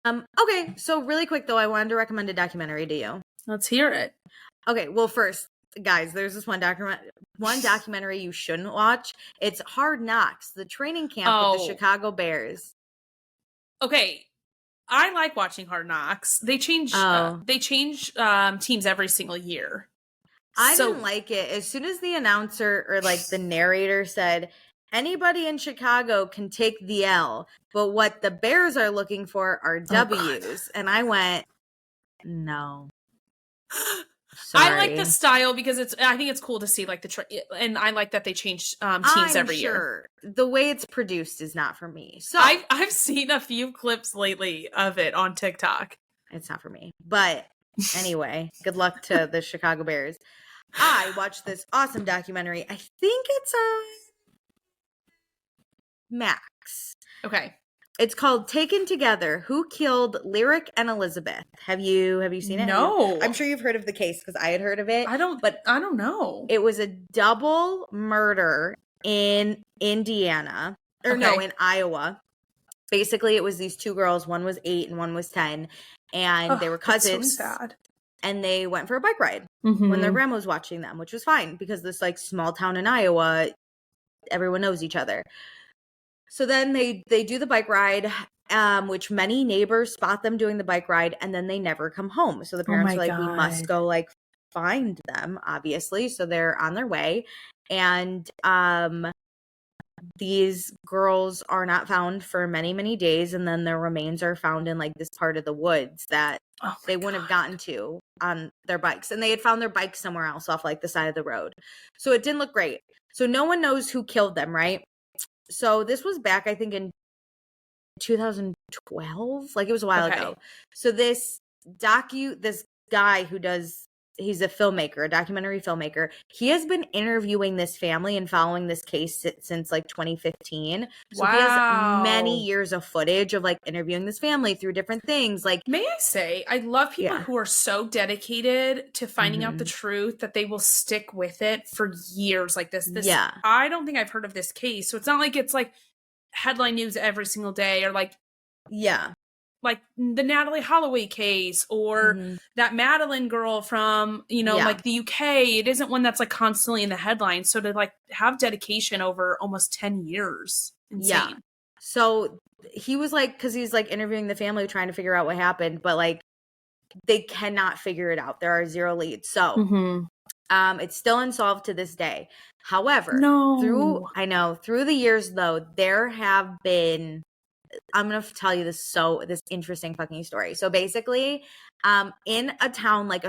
Okay, so really quick though, I wanted to recommend a documentary to you. Let's hear it. Okay, well first, guys, there's this one documentary you shouldn't watch. It's Hard Knocks, the training camp with the Chicago Bears. Okay, I like watching Hard Knocks. They change teams every single year. I didn't like it. As soon as the announcer or like the narrator said, anybody in Chicago can take the L, but what the Bears are looking for are W's. And I went, no. Sorry. I like the style because I think it's cool to see like and I like that they change teams every year. The way it's produced is not for me. So I've seen a few clips lately of it on TikTok. It's not for me. But anyway, good luck to the Chicago Bears. I watched this awesome documentary. I think it's on Max. Okay. It's called Taken Together: Who Killed Lyric and Elizabeth. Have you seen it? No. I'm sure you've heard of the case because I had heard of it. I don't know. It was a double murder in Indiana. In Iowa. Basically, it was these two girls. One was 8 and one was 10. And they were cousins. That's so sad. And they went for a bike ride when their grandma was watching them, which was fine because this like small town in Iowa, everyone knows each other. So then they do the bike ride, which many neighbors spot them doing the bike ride, and then they never come home. So the parents are like, we must go like find them, obviously. So they're on their way. And these girls are not found for many, many days. And then their remains are found in like this part of the woods that they wouldn't have gotten to on their bikes. And they had found their bikes somewhere else off like the side of the road. So it didn't look great. So no one knows who killed them, right? So this was back, I think, in 2012. Like, it was a while ago. So this guy he's a filmmaker, a documentary filmmaker. He has been interviewing this family and following this case since like 2015. So he has many years of footage of like interviewing this family through different things. Like, may I say, I love people who are so dedicated to finding out the truth that they will stick with it for years. Like this. I don't think I've heard of this case. So it's not like it's like headline news every single day or like, like the Natalie Holloway case or that Madeline girl from, like the UK. It isn't one that's like constantly in the headlines. So to like have dedication over almost 10 years. Insane. Yeah. So he was like, because he's like interviewing the family trying to figure out what happened, but like they cannot figure it out. There are 0 leads. So it's still unsolved to this day. However, through the years though, there have been, I'm going to tell you this interesting fucking story. So basically, in a town like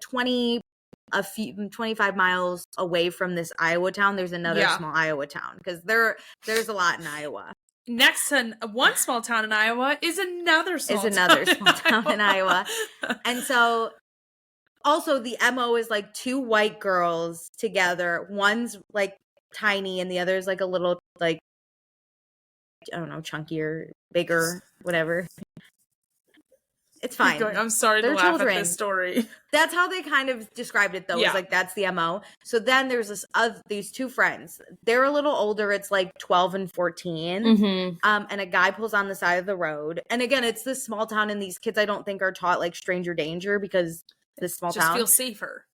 25 miles away from this Iowa town, there's another small Iowa town because there's a lot in Iowa. Next to one small town in Iowa is another small town in Iowa. And so also the MO is like 2 white girls together. One's like tiny and the other's like a little like, I don't know, chunkier, bigger, whatever. It's fine. I'm sorry to laugh at this story. That's how they kind of described it, though. It's like, that's the MO. So then there's these 2 friends. They're a little older. It's like 12 and 14. And a guy pulls on the side of the road. And again, it's this small town, and these kids I don't think are taught like stranger danger because this small town. Just feel safer.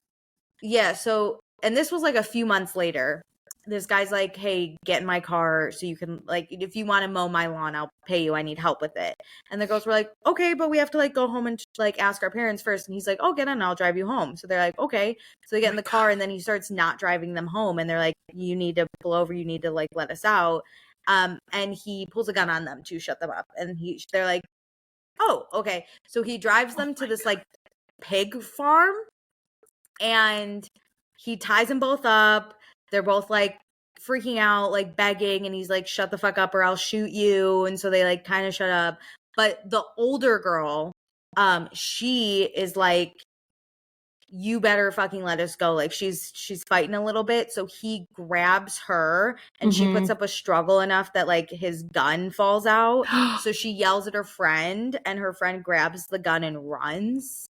Yeah. So, and this was like a few months later. This guy's like, hey, get in my car so you can, like, if you want to mow my lawn, I'll pay you. I need help with it. And the girls were like, okay, but we have to, like, go home and, like, ask our parents first. And he's like, oh, get in, I'll drive you home. So they're like, okay. So they get in the car, and then he starts not driving them home. And they're like, you need to pull over. You need to, like, let us out. And he pulls a gun on them to shut them up. And they're like, oh, okay. So he drives them to this, like, pig farm. And he ties them both up. They're both like freaking out, like begging, and he's like, shut the fuck up or I'll shoot you. And so they like kind of shut up. But the older girl, she is like, you better fucking let us go. Like she's fighting a little bit. So he grabs her and she puts up a struggle enough that like his gun falls out. So she yells at her friend, and her friend grabs the gun and runs.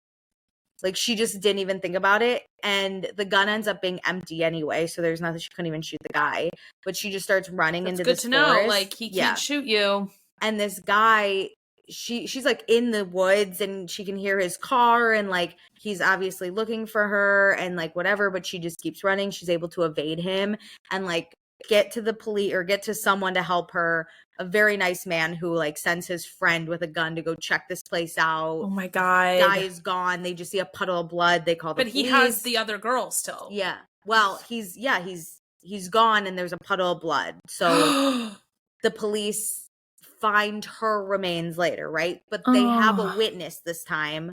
Like, she just didn't even think about it. And the gun ends up being empty anyway. So there's nothing. She couldn't even shoot the guy. But she just starts running into this forest. Good to know. Like, he can't shoot you. And this guy, she's like in the woods, and she can hear his car. And like, he's obviously looking for her and like whatever. But she just keeps running. She's able to evade him and like get to the police or get to someone to help her. A very nice man who like sends his friend with a gun to go check this place out. Oh my God. Guy is gone. They just see a puddle of blood. They call the police. But he has the other girl still. Yeah. Well, he's gone, and there's a puddle of blood. So the police find her remains later, right? But they have a witness this time.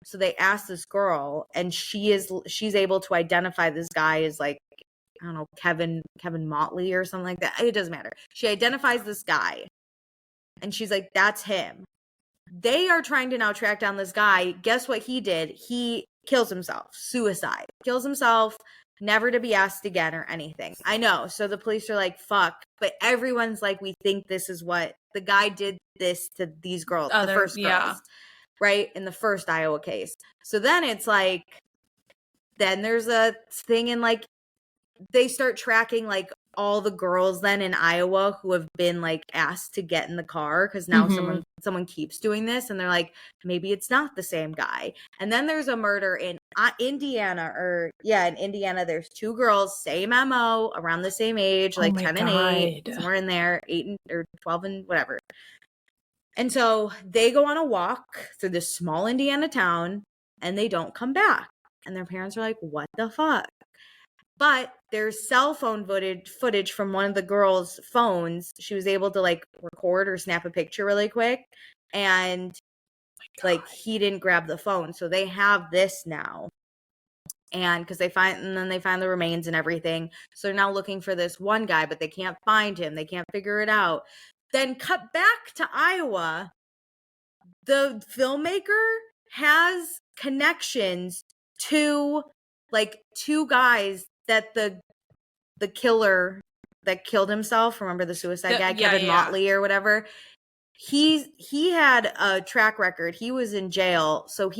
So they asked this girl, and she's able to identify this guy as like, I don't know, Kevin Motley or something like that. It doesn't matter. She identifies this guy, and she's like, that's him. They are trying to now track down this guy. Guess what he did? He kills himself. Suicide. Kills himself, never to be asked again or anything. I know. So the police are like, fuck. But everyone's like, we think this is what the guy did this to these girls, the first girls, right? In the first Iowa case. So then it's like, then there's a thing in like, they start tracking like all the girls then in Iowa who have been like asked to get in the car, because now someone keeps doing this, and they're like, maybe it's not the same guy. And then there's a murder in Indiana, in Indiana, there's 2 girls, same MO, around the same age, like 10 and 8, somewhere in there, 8 or 12 and whatever. And so they go on a walk through this small Indiana town, and they don't come back. And their parents are like, what the fuck? But there's cell phone footage from one of the girls' phones. She was able to like record or snap a picture really quick. And like he didn't grab the phone. So they have this now. And because they find the remains and everything. So they're now looking for this one guy, but they can't find him. They can't figure it out. Then cut back to Iowa. The filmmaker has connections to like 2 guys that the killer that killed himself, remember the suicide guy, Kevin Motley or whatever, he had a track record. He was in jail, so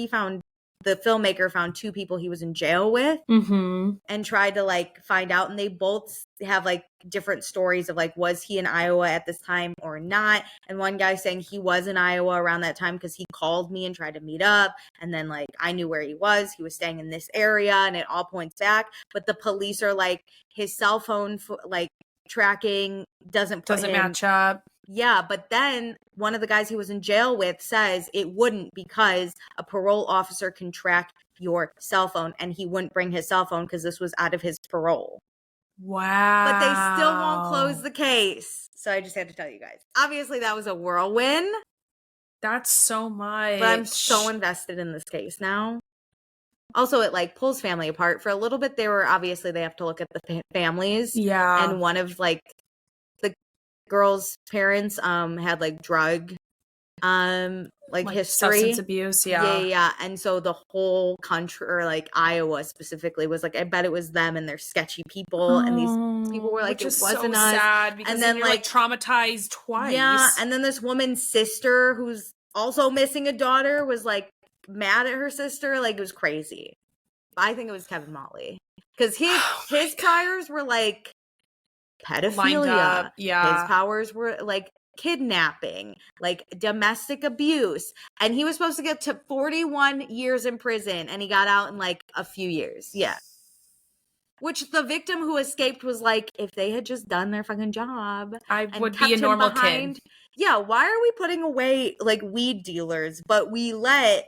the filmmaker found 2 people he was in jail with, and tried to like find out, and they both have like different stories of like, was he in Iowa at this time or not? And one guy saying he was in Iowa around that time because he called me and tried to meet up, and then like I knew where he was staying in this area, and it all points back. But the police are like, his cell phone like tracking doesn't match up. Yeah, but then one of the guys he was in jail with says it wouldn't, because a parole officer can track your cell phone, and he wouldn't bring his cell phone because this was out of his parole. Wow. But they still won't close the case. So I just had to tell you guys. Obviously, that was a whirlwind. That's so much. But I'm so invested in this case now. Also, it like pulls family apart. For a little bit, they have to look at the families. Yeah. And one of like the girls' parents had like drug like history, substance abuse. Yeah. And so the whole country, or like Iowa specifically, was like, I bet it was them and they're sketchy people. And these people were like, it wasn't so us. Sad, because and then you're like traumatized twice. Yeah. And then this woman's sister, who's also missing a daughter, was like mad at her sister. Like, it was crazy. I think it was Kevin Motley, because his priors were like pedophilia. Yeah. His powers were like kidnapping, like domestic abuse, and he was supposed to get to 41 years in prison, and he got out in like a few years. Yeah. Which the victim who escaped was like, if they had just done their fucking job, I would be a normal kid. Yeah, why are we putting away like weed dealers, but we let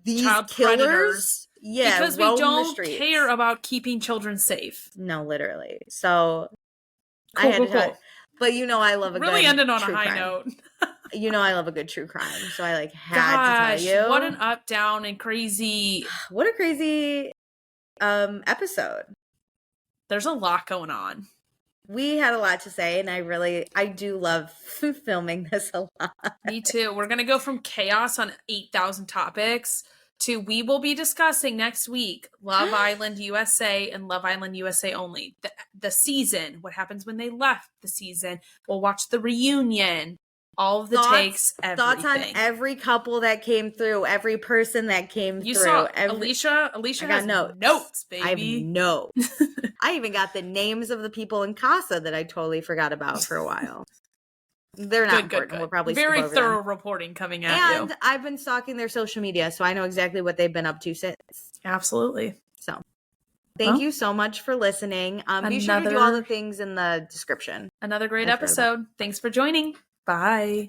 these child killers predators, because we don't the care about keeping children safe. No, literally. So cool, I had to but I love a really good ended on a high crime. note. I love a good true crime, so I like had to tell you. What an up, down, and crazy. What a crazy episode. There's a lot going on. We had a lot to say, and I do love filming this a lot. Me too. We're going to go from chaos on 8,000 topics to, we will be discussing next week Love Island USA and Love Island USA only. The season, what happens when they left the season. We'll watch the reunion. All of the takes, everything. Thoughts on every couple that came through, every person that came through. You saw Alicia. Alicia has notes, baby. I have notes. I even got the names of the people in Casa that I totally forgot about for a while. They're not important. Good. We'll probably very skip over thorough them. Reporting coming at you. And I've been stalking their social media, so I know exactly what they've been up to since. Absolutely. So, thank you so much for listening. Be sure to do all the things in the description. Another great episode. Thanks for joining. Bye.